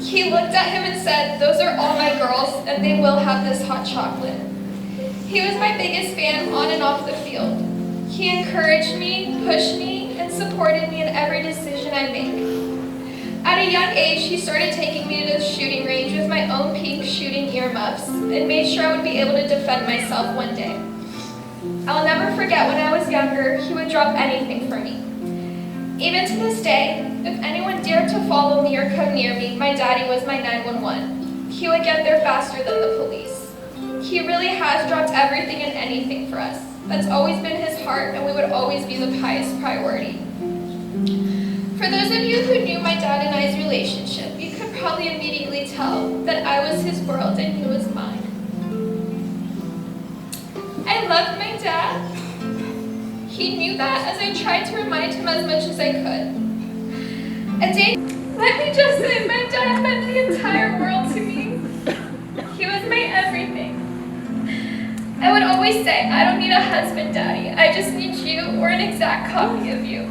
He looked at him and said, "Those are all my girls, and they will have this hot chocolate." He was my biggest fan on and off the field. He encouraged me, pushed me, and supported me in every decision I make. At a young age, he started taking me to the shooting range with my own pink shooting earmuffs and made sure I would be able to defend myself one day. I'll never forget when I was younger, he would drop anything for me. Even to this day, if anyone dared to follow me or come near me, my daddy was my 911. He would get there faster than the police. He really has dropped everything and anything for us. That's always been his heart, and we would always be the highest priority. For those of you who knew my dad and I's relationship, you could probably immediately tell that I was his world and he was mine. I loved my dad. He knew that as I tried to remind him as much as I could. Let me just say, my dad meant the entire world to me. He was my everything. I would always say, "I don't need a husband, Daddy. I just need you or an exact copy of you."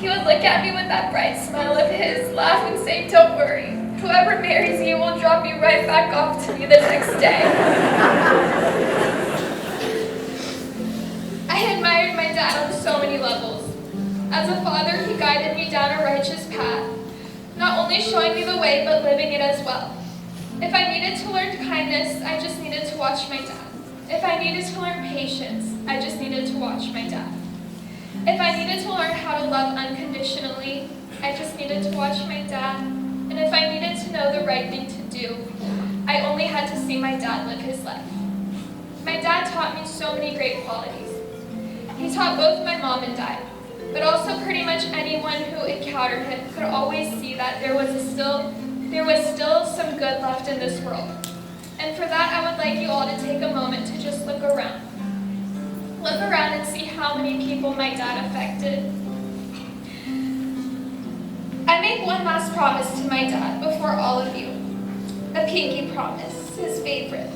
He would look at me with that bright smile of his, laugh and say, "Don't worry. Whoever marries you will drop you right back off to me the next day." I admired my dad on so many levels. As a father, he guided me down a righteous path, not only showing me the way, but living it as well. If I needed to learn kindness, I just needed to watch my dad. If I needed to learn patience, I just needed to watch my dad. If I needed to learn how to love unconditionally, I just needed to watch my dad. And if I needed to know the right thing to do, I only had to see my dad live his life. My dad taught me so many great qualities. He taught both my mom and dad, but also pretty much anyone who encountered him could always see that there was still some good left in this world. And for that, I would like you all to take a moment to just look around. Look around and see how many people my dad affected. I make one last promise to my dad before all of you. A pinky promise, his favorite.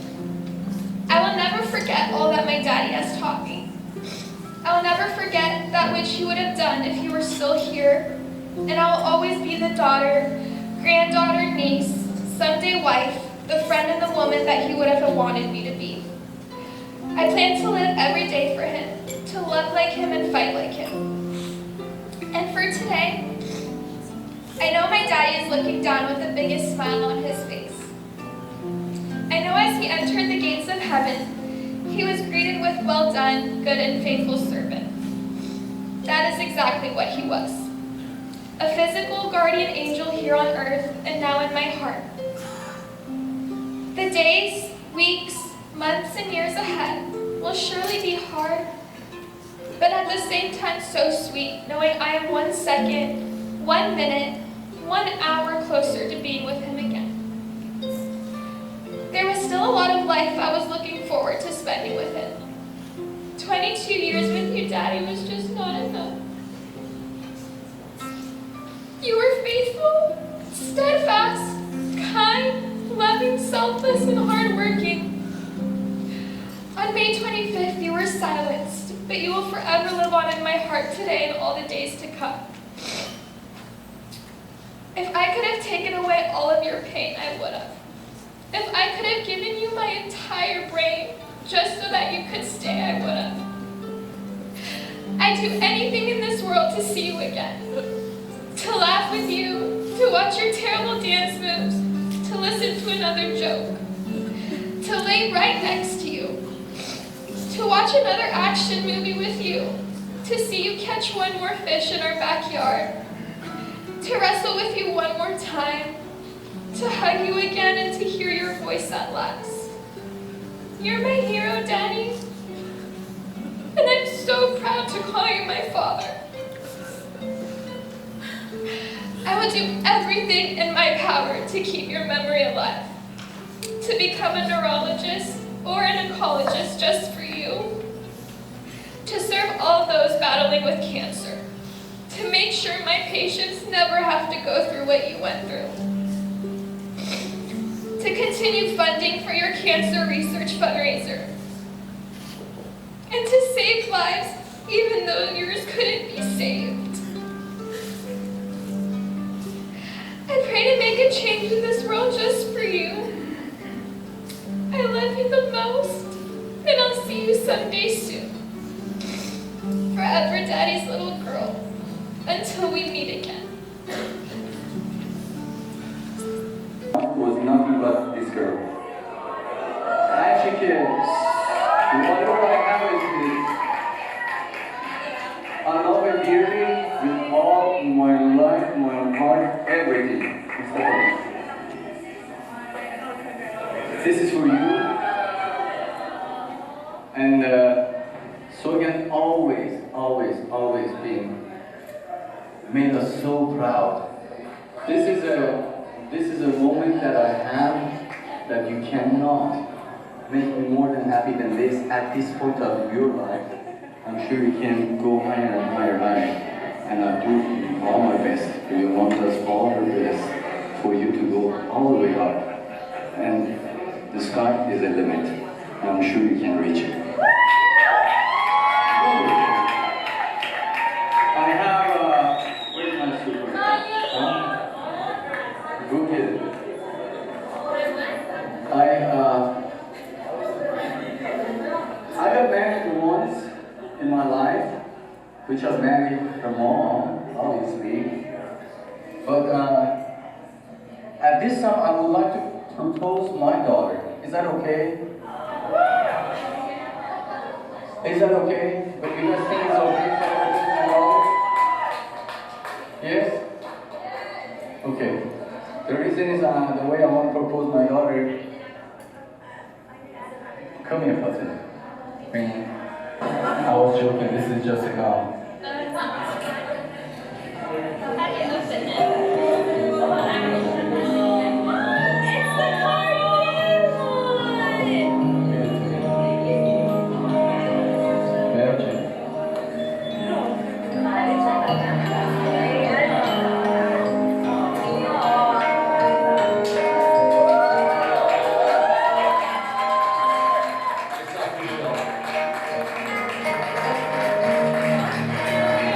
I will never forget all that my daddy has taught me. I will never forget that which he would have done if he were still here, and I will always be the daughter, granddaughter, niece, someday wife, the friend and the woman that he would have wanted me to be. I plan to live every day for him, to love like him and fight like him. And for today, I know my daddy is looking down with the biggest smile on his face. I know as he entered the gates of heaven, he was greeted with, "Well done, good and faithful servant." That is exactly what he was. A physical guardian angel here on earth and now in my heart. The days, weeks, months, and years ahead will surely be hard, but at the same time so sweet, knowing I am 1 second, 1 minute, 1 hour closer to being with him again. There was still a lot of life I was looking forward to spending with him. 22 years with you, Daddy, was just not enough. You were faithful, steadfast, kind, loving, selfless, and hardworking. On May 25th, you were silenced, but you will forever live on in my heart today and all the days to come. If I could have taken away all of your pain, I would have. If I could have given you my entire brain just so that you could stay, I would have. I'd do anything in this world to see you again. To laugh with you, to watch your terrible dance moves, to listen to another joke, to lay right next to you, to watch another action movie with you, to see you catch one more fish in our backyard, to wrestle with you one more time, to hug you again and to hear your voice at last. You're my hero, Daddy, and I'm so proud to call you my father. I will do everything in my power to keep your memory alive, to become a neurologist or an oncologist just for you, to serve all those battling with cancer, to make sure my patients never have to go through what you went through, to continue funding for your cancer research fundraiser, and to save lives even though yours couldn't be saved. I pray to make a change in this world just for you. I love you the most, and I'll see you someday soon. Forever, Daddy's little girl, until we meet again. Was nothing but this girl. Actually, whatever I have is I love her dearly with all my life, my heart, everything. Stephanie. This is for you. And Sogan always been made us so proud. This is a moment that I have that you cannot make me more than happy than this at this point of your life. I'm sure you can go higher and higher, and I'll do all my best. We want us all the best for you to go all the way up. And the sky is the limit. And I'm sure you can reach it. I have, where's my super? Go get it. I got married once in my life, which I married her mom, obviously. But at this time, I would like to propose my daughter. Is that okay? Is that okay? But you guys think it's okay for her to propose my daughter? Yes? Okay. The reason is the way I want to propose my daughter. Come here, Farzad. I was joking, this is just a gum. How do you open it? It's the party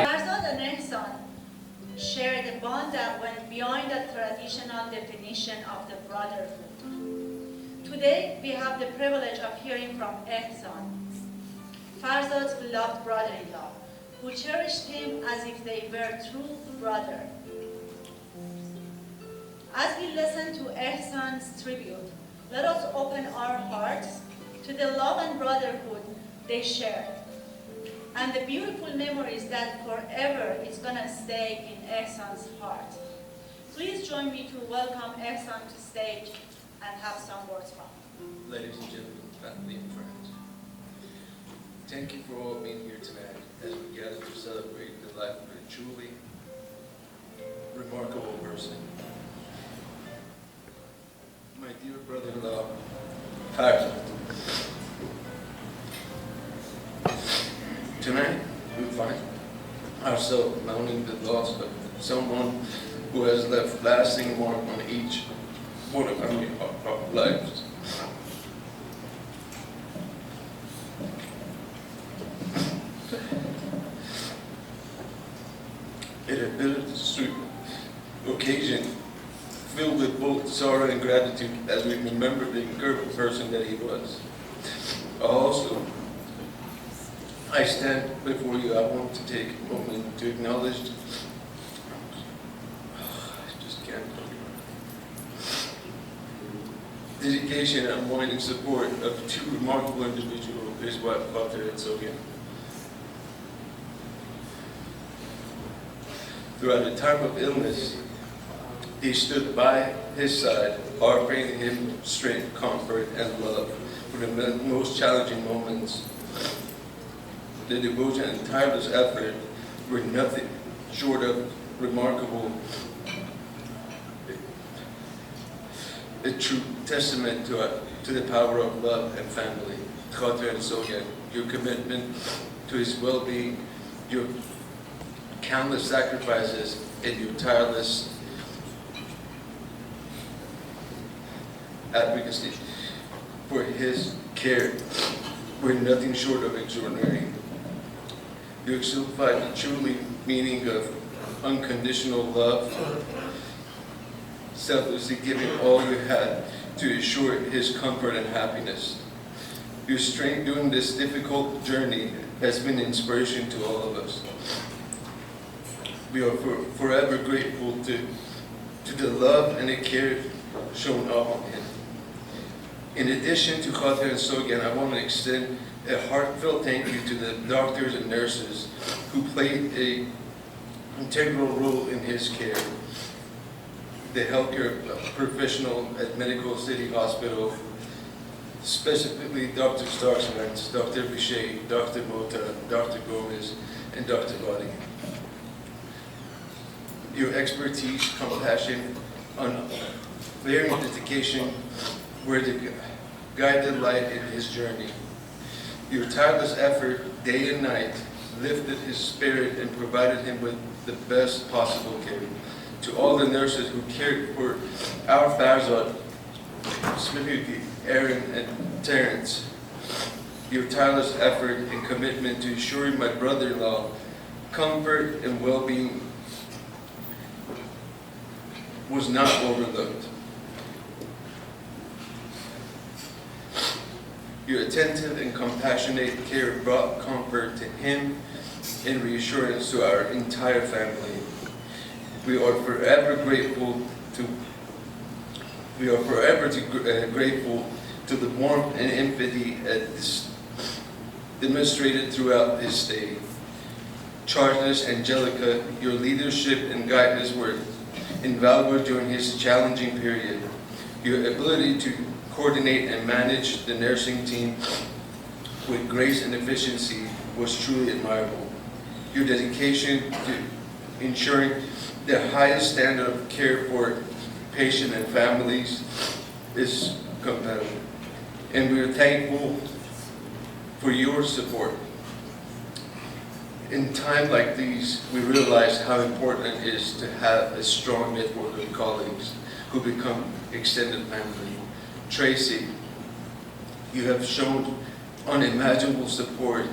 Farzad and Ehsan shared a bond that went beyond the traditional definition of the brotherhood. Today, we have the privilege of hearing from Ehsan, Farzad's beloved brother-in-law, who cherished him as if they were true brother. As we listen to Ehsan's tribute, let us open our hearts to the love and brotherhood they shared, and the beautiful memories that forever is gonna stay in Ehsan's heart. Please join me to welcome Ehsan to stage and have some words from him. Ladies and gentlemen, family and friends, thank you for all being here tonight as we gather to celebrate the life of a truly remarkable person. My dear brother-in-law, Farzad. Tonight, we find ourselves mourning the loss of someone who has left lasting mark on each one of our lives. It had been a sweet occasion filled with both sorrow and gratitude as we remember the incredible person that he was. Also, I stand before you. I want to take a moment to acknowledge dedication and unwavering support of two remarkable individuals, his wife, Father and Sogan. Throughout the time of illness, he stood by his side, offering him strength, comfort, and love for the most challenging moments. The devotion and tireless effort were nothing short of remarkable, a true testament to the power of love and family. Father and Sogan, your commitment to his well-being, your countless sacrifices, and your tireless advocacy for his care were nothing short of extraordinary. You exemplified the truly meaning of unconditional love, selflessly giving all you had to ensure his comfort and happiness. Your strength during this difficult journey has been an inspiration to all of us. We are forever grateful to the love and the care shown upon him. In addition to Khater and Sogan, I want to extend a heartfelt thank you to the doctors and nurses who played an integral role in his care. The healthcare professional at Medical City Hospital, specifically Dr. Starksmans, Dr. Bichet, Dr. Mota, Dr. Gomez, and Dr. Body. Your expertise, compassion, unwavering dedication were the guided light in his journey. Your tireless effort, day and night, lifted his spirit and provided him with the best possible care. To all the nurses who cared for our Farzad, specifically Aaron and Terrence, your tireless effort and commitment to ensuring my brother-in-law comfort and well-being was not overlooked. Your attentive and compassionate care brought comfort to him and reassurance to our entire family. We are forever grateful to the warmth and empathy demonstrated throughout his stay. Charles Angelica, your leadership and guidance were invaluable during his challenging period. Your ability to coordinate and manage the nursing team with grace and efficiency was truly admirable. Your dedication to ensuring the highest standard of care for patients and families is commendable. And we are thankful for your support. In times like these, we realize how important it is to have a strong network of colleagues who become extended family. Tracy, you have shown unimaginable support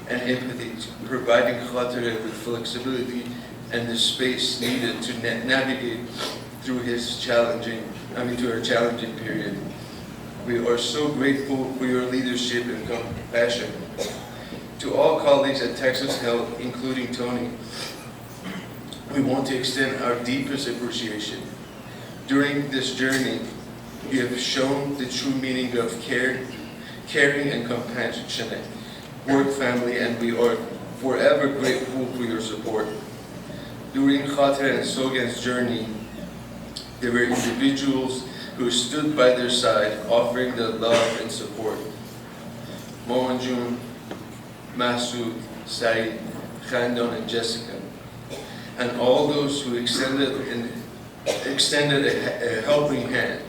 and empathy, providing Khater with flexibility and the space needed to navigate through her challenging period. We are so grateful for your leadership and compassion. To all colleagues at Texas Health, including Tony, we want to extend our deepest appreciation. During this journey, you have shown the true meaning of caring and compassionate work family, and we are forever grateful for your support. During Khater and Sogan's journey, there were individuals who stood by their side, offering their love and support. Mohanjun, Masood, Saeed, Khandon, and Jessica, and all those who extended a helping hand.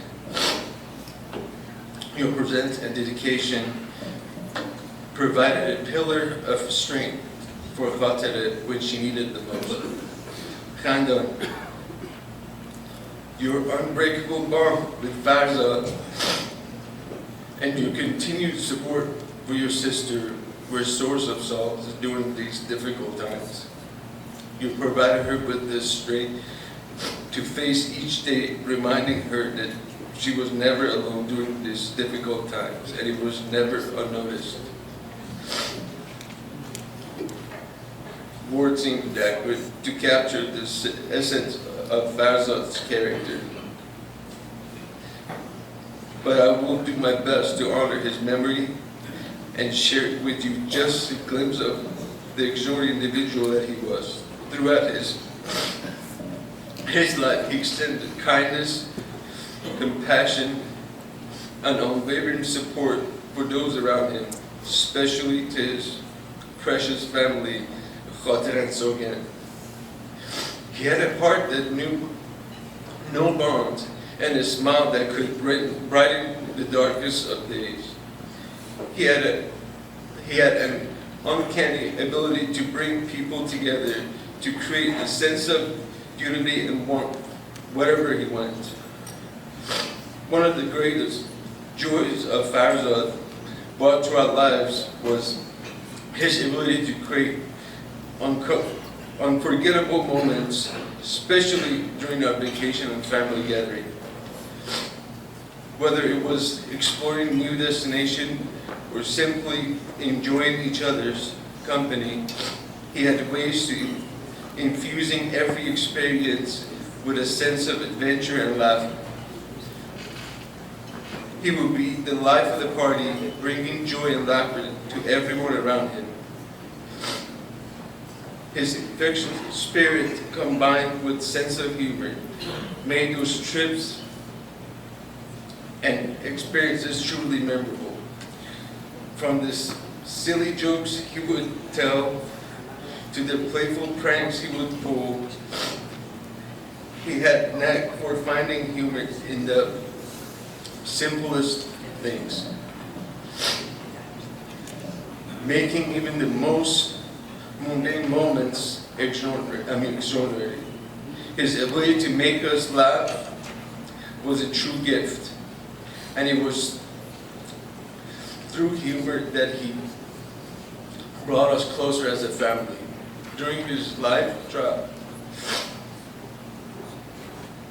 Your presence and dedication provided a pillar of strength for Khater when she needed the most. Khandon, your unbreakable bond with Farzad and your continued support for your sister were a source of solace during these difficult times. You provided her with the strength to face each day, reminding her that she was never alone during these difficult times, and it was never unnoticed. Words seem inadequate to capture the essence of Farzad's character, but I will do my best to honor his memory and share with you just a glimpse of the extraordinary individual that he was. Throughout his life, he extended kindness, compassion, and unwavering support for those around him, especially to his precious family, Khater and Sogan. He had a heart that knew no bounds and a smile that could brighten the darkest of days. He had an uncanny ability to bring people together, to create a sense of unity and warmth wherever he went. One of the greatest joys of Farzad brought to our lives was his ability to create unforgettable moments, especially during our vacation and family gathering. Whether it was exploring new destinations or simply enjoying each other's company, he had ways to infusing every experience with a sense of adventure and laughter. He would be the life of the party, bringing joy and laughter to everyone around him. His infectious spirit, combined with sense of humor, made those trips and experiences truly memorable. From the silly jokes he would tell to the playful pranks he would pull, he had knack for finding humor in the simplest things, making even the most mundane moments extraordinary. His ability to make us laugh was a true gift, and it was through humor that he brought us closer as a family. During his life trial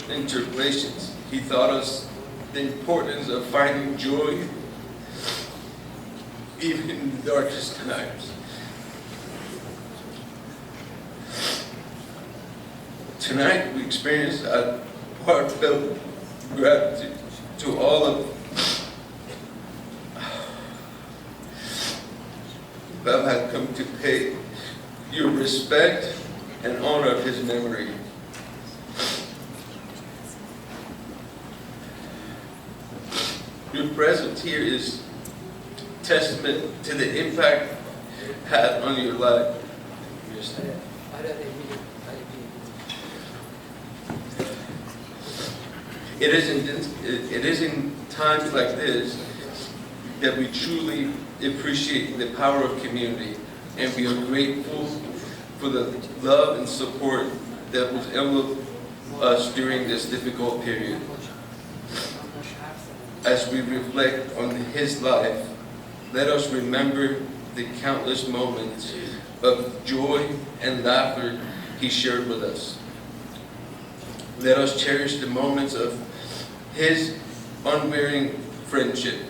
and tribulations, he taught us the importance of finding joy even in the darkest times. Tonight we experience a heartfelt gratitude to all of that have come to pay your respect and honor of his memory. Your presence here is testament to the impact had on your life. It is in times like this that we truly appreciate the power of community, and we are grateful for the love and support that was enveloped us during this difficult period. As we reflect on his life, let us remember the countless moments of joy and laughter he shared with us. Let us cherish the moments of his unwearying friendship,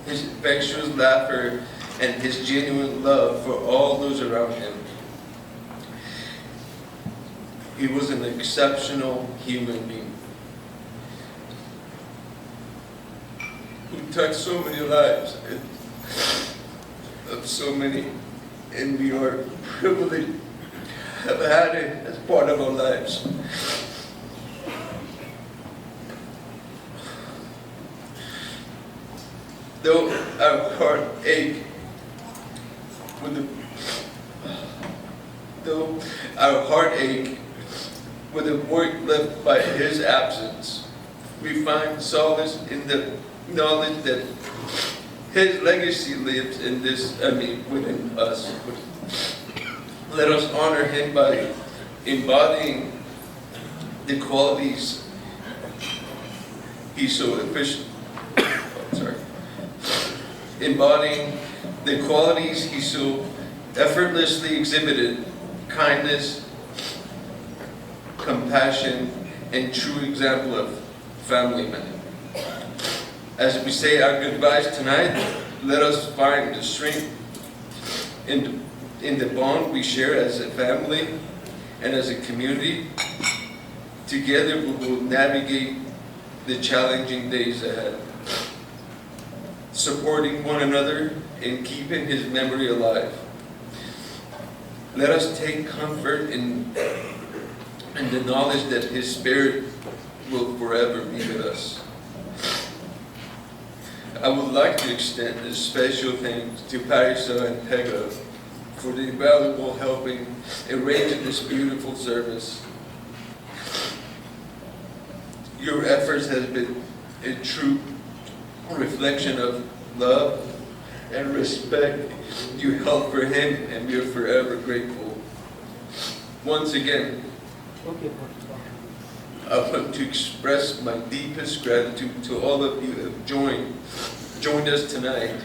his infectious laughter, and his genuine love for all those around him. He was an exceptional human being who touched so many lives of so many, and we are privileged to have had it as part of our lives. Though our heart ache with the work left by his absence, we find solace in the knowledge that his legacy lives within us. Let us honor him by embodying the qualities he so effortlessly exhibited: kindness, compassion, and true example of family man. As we say our goodbyes tonight, let us find the strength in the bond we share as a family and as a community. Together we will navigate the challenging days ahead, supporting one another and keeping his memory alive. Let us take comfort in the knowledge that his spirit will forever be with us. I would like to extend a special thanks to Parisa and Pega for the valuable helping arranging this beautiful service. Your efforts have been a true reflection of love and respect you held for him, and we are forever grateful. Once again, I want to express my deepest gratitude to all of you who have joined us tonight.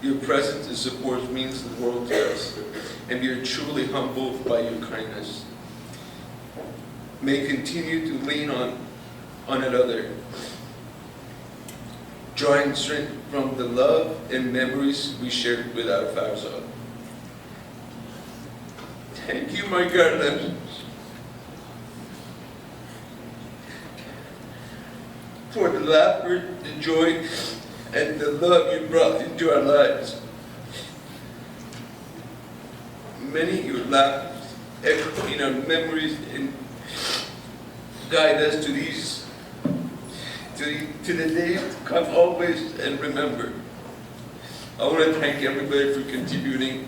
Your presence and support means the world to us, and we are truly humbled by your kindness. May continue to lean on another, drawing strength from the love and memories we shared with our Farzad. Thank you, my guardians, for the laughter, the joy, and the love you brought into our lives. Many of your laughs echo in our memories and guide us to the days to come always and remember. I want to thank everybody for contributing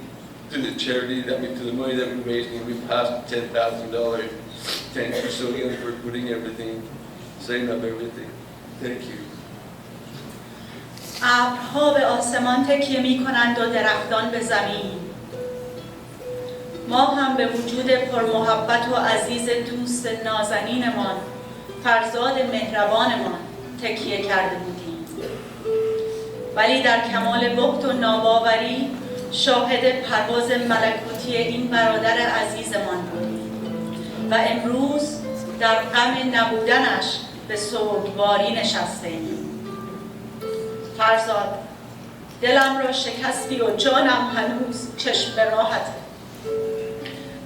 to the charity, to the money that we're raising. We passed $10,000. Thank you so much for putting everything, setting up everything. Thank you. ابرها به آسمان تکیه می کنند و درختان به زمین. ما هم به وجود پرمحبت و عزیز دوست نازنینمان، فرزاد مهربانمان تکیه کرده بودیم. ولی در کمال بهت و ناباوری شاهد پرواز ملکوتی این برادر عزیزمان بودیم و امروز در غم نبودنش به سوگواری نشسته‌ایم. فرزاد، دلم را شکستی و جانم هنوز چشم به راهته.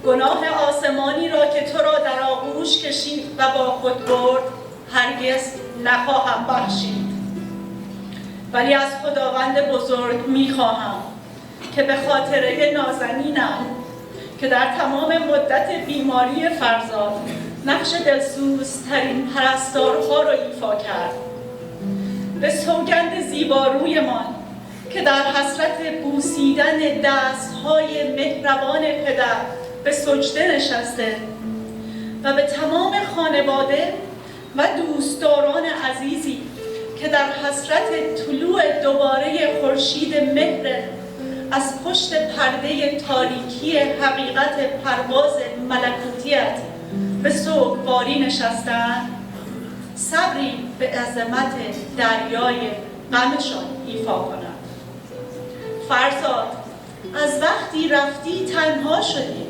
گناه آسمانی را که تو را در آغوش کشید و با خود برد هرگز نخواهم بخشید. ولی از خداوند بزرگ میخواهم که به خاطره نازنینم که در تمام مدت بیماری فرزاد نقش دلسوزترین پرستارها را ایفا کرد. به سوگند زیبارویمان که در حسرت بوسیدن دستهای مهربان پدر به سجده نشسته و به تمام خانواده و دوستداران عزیزی که در حسرت طلوع دوباره خورشید مهر از پشت پرده تاریکی حقیقت پرواز ملکوتیت به سوگواری نشستند، صبری به عظمت دریای غمشان ایفا کنند. فرزاد، از وقتی رفتی تنها شدی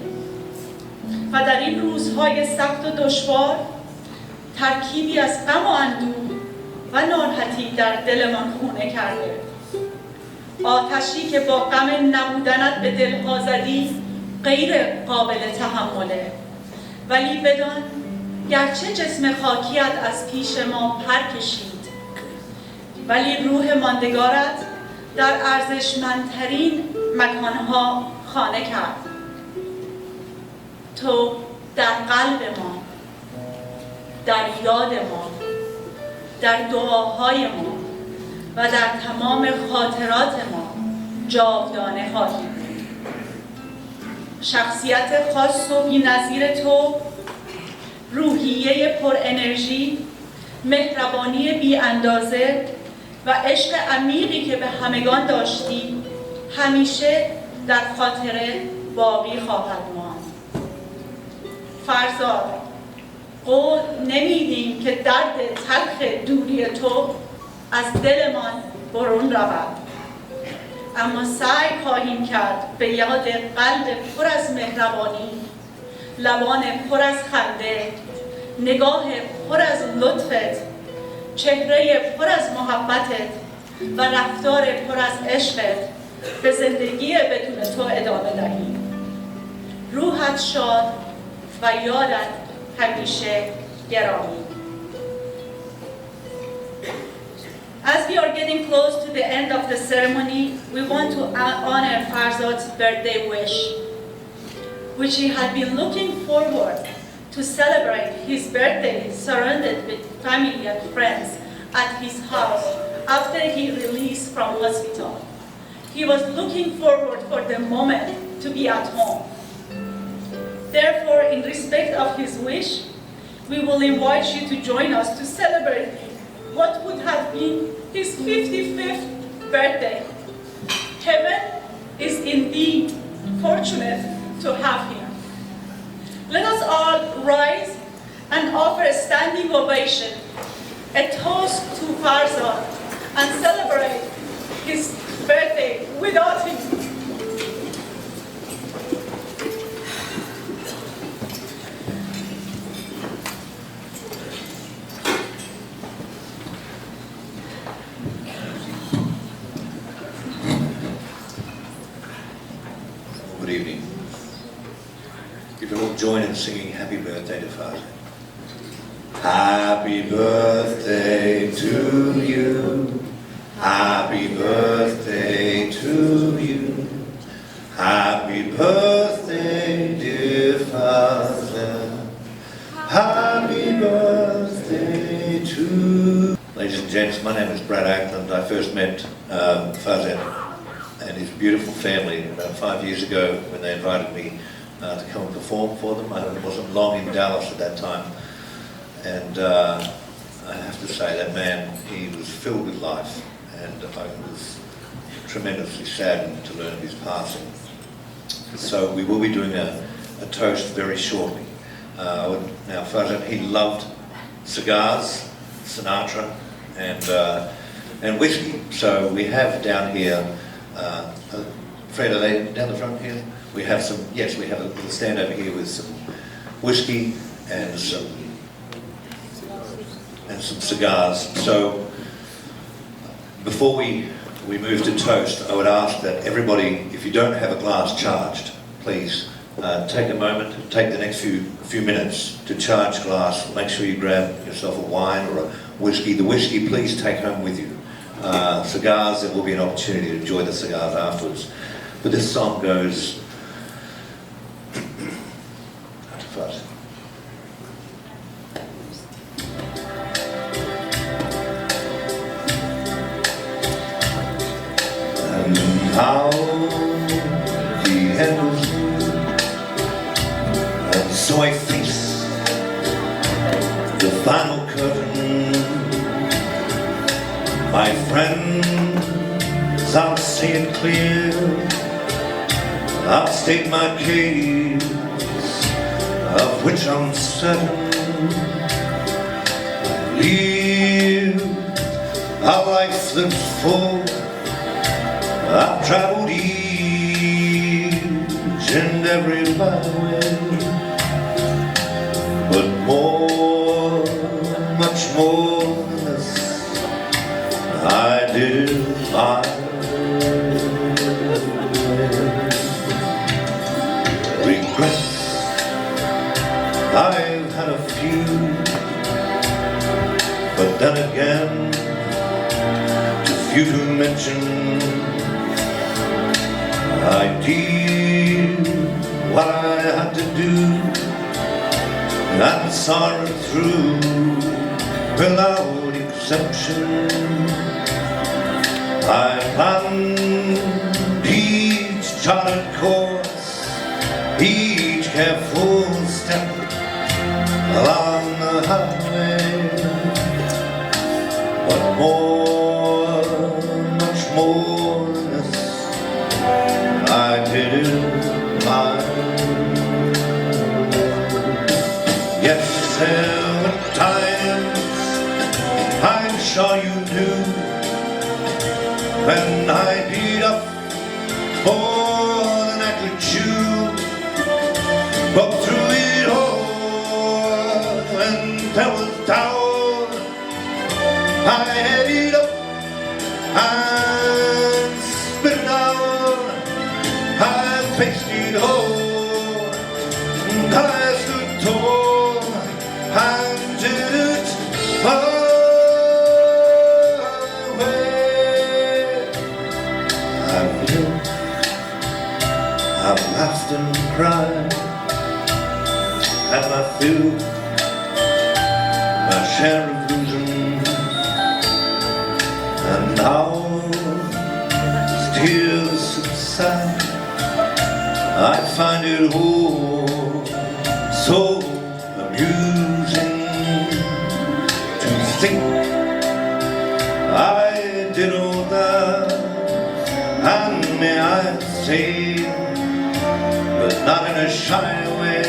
و در این روزهای سخت و دشوار ترکیبی از غم و اندوه و ناراحتی در دلمان خونه کرده. آتشی که با غم نبودنت به دلها زدی غیر قابل تحمله، ولی بدان گرچه جسم خاکیت از پیش ما پر کشید، ولی روح ماندگارت در ارزشمندترین مکانها خانه کرد. تو در قلب ما، در یاد ما، در دعاهای ما و در تمام خاطرات ما جاودانه خواهی بود. شخصیت خاص و بی‌نظیر تو، روحیه پر انرژی، مهربانی بی اندازه و عشق عمیقی که به همگان داشتی همیشه در خاطره باقی خواهد ماند. فرزاد، قول نمیدیم که درد تلخ دوری تو از دلمان برون رود، اما سعی خواهیم کرد به یاد قلب پر از مهربانی، لبان پر از خنده، نگاه پر از لطفت، چهره پر از محبتت و رفتار پر از عشقت به زندگی بدون تو ادامه دهیم. روحت شاد و یادت همیشه گرامی. As we are getting close to the end of the ceremony, we want to honor Farzad's birthday wish, which he had been looking forward to celebrate his birthday surrounded with family and friends at his house after he released from hospital. He was looking forward for the moment to be at home. Therefore, in respect of his wish, we will invite you to join us to celebrate what would have been his 55th birthday. Heaven is indeed fortunate to have him. Let us all rise and offer a standing ovation, a toast to Farzad, and celebrate his birthday without him. Good evening. You can all join in singing Happy Birthday to Farzad. Happy birthday to you. Happy birthday to you. Happy birthday, dear Farzad. Happy birthday to you. Ladies and gents, my name is Brad Ackland. I first met Farzad and his beautiful family about 5 years ago when they invited me to come and perform for them. I wasn't long in Dallas at that time, and I have to say that man, he was filled with life, and I was tremendously saddened to learn of his passing. So we will be doing a toast very shortly. Now Farzad, he loved cigars, Sinatra, and whiskey. So we have down here Fred, are they down the front here? We have some, yes, we have a little stand over here with some whiskey and some cigars. So before we move to toast, I would ask that everybody, if you don't have a glass charged, please take a moment, take the next few minutes to charge glass. Make sure you grab yourself a wine or a whiskey. The whiskey, please take home with you. Cigars, there will be an opportunity to enjoy the cigars afterwards. But this song goes... My friends, I'll say it clear, I'll state my case, of which I'm certain. Live a life that's full, I've traveled each and every byway, but more, much more than this, I did it my way. Regrets, I've had a few, but then again, too few to mention. I did what I had to do, and saw it through without exception. I planned each charted course, each careful step along the highway, but more, much more than this, I did it my way. Yes, there were times, I'm sure you knew, when I beat up more than I could chew, but through it all, when there was doubt, I had it up and spit it out. I faced it all, and I stood tall and did it my way. I've lived, I've laughed and cried, had my fill, my share of losing, and now tears subside. I find it all so amusing to think I did all that, and may I say, but not in a shy way.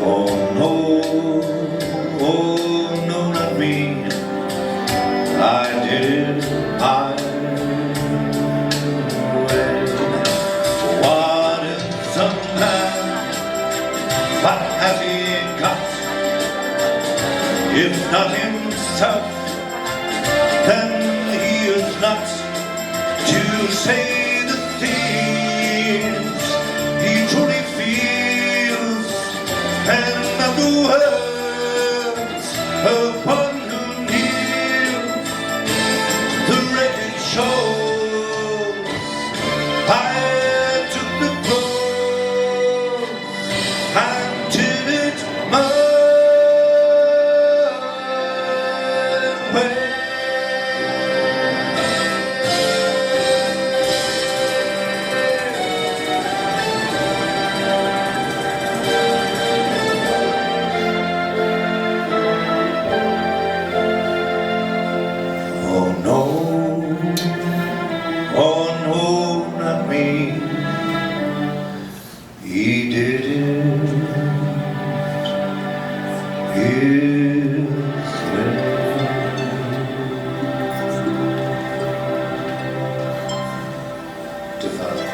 Oh no, not me. I did it my way. What if somehow, what has he got? If not himself, then he is not to say the things he truly feels, and of the words upon whom kneels. The record shows I took the blows and did it my way. Oh no, not me. He did it his way. To Father.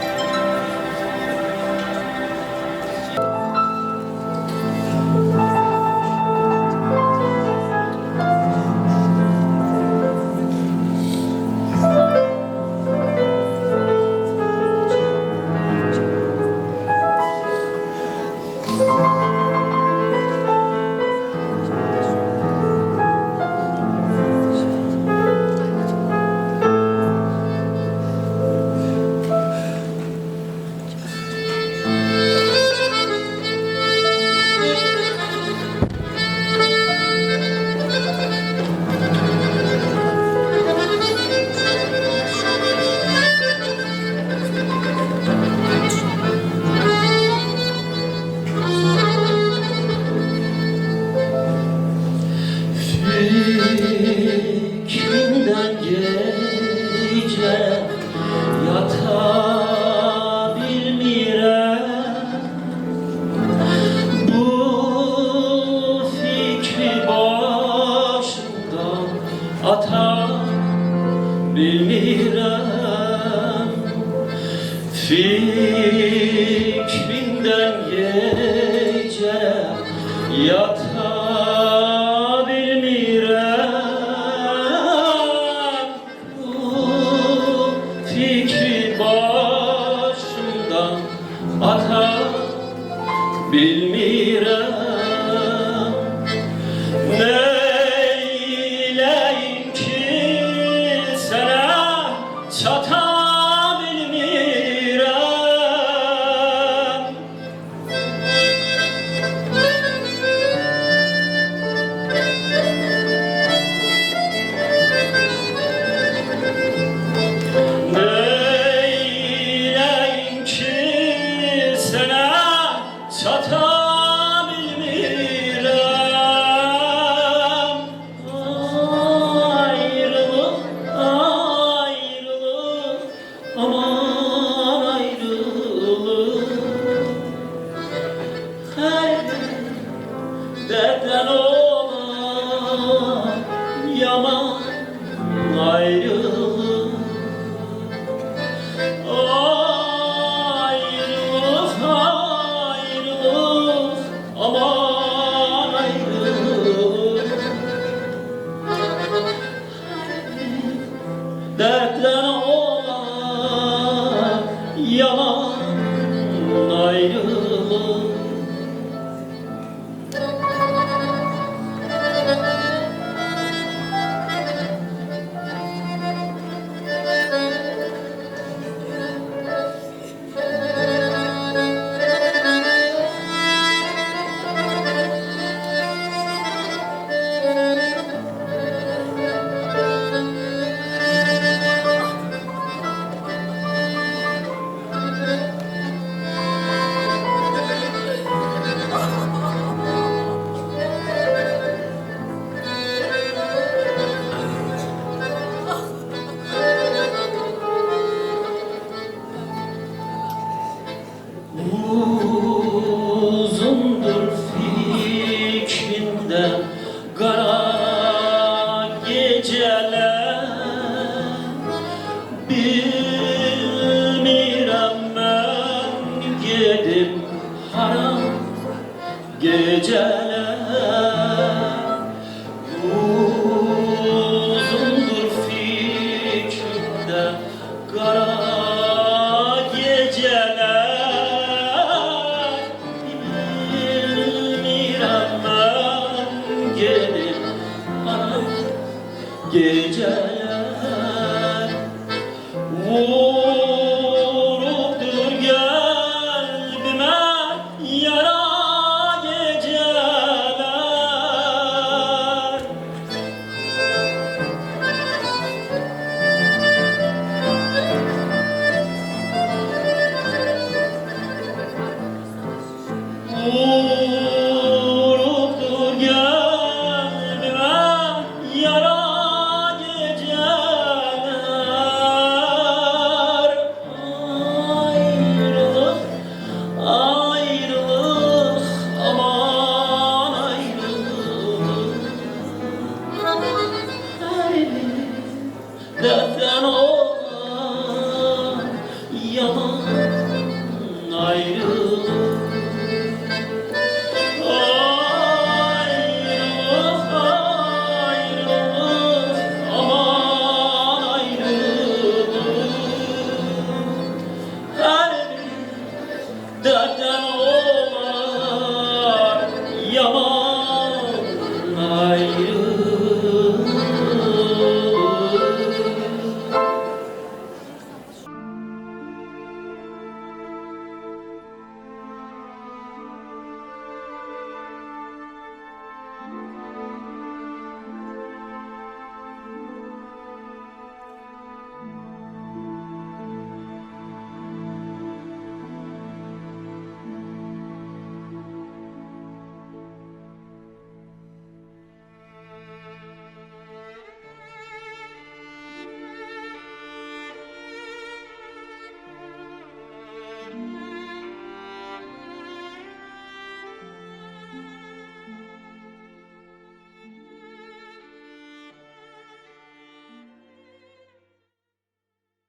bilmirəm fikrindən gecələ yata bilmirəm bu fikri başımdan ata bilmirəm neyləyim ki sənə çata bilmirəm neyləyim ki sənə çata bilmirəm ayrılıq ayrılıq aman ayrılıq hər dərddən olan yaman ayrılıq ayrılıq ayrılıq aman ayrılıq dertlen olan yaman ayrılık uzundur fikrinde kara geceler bilmirəm mən gedib haram geceler uzundur fikrinde kara geceler bilmirəm mən gedib haram geceler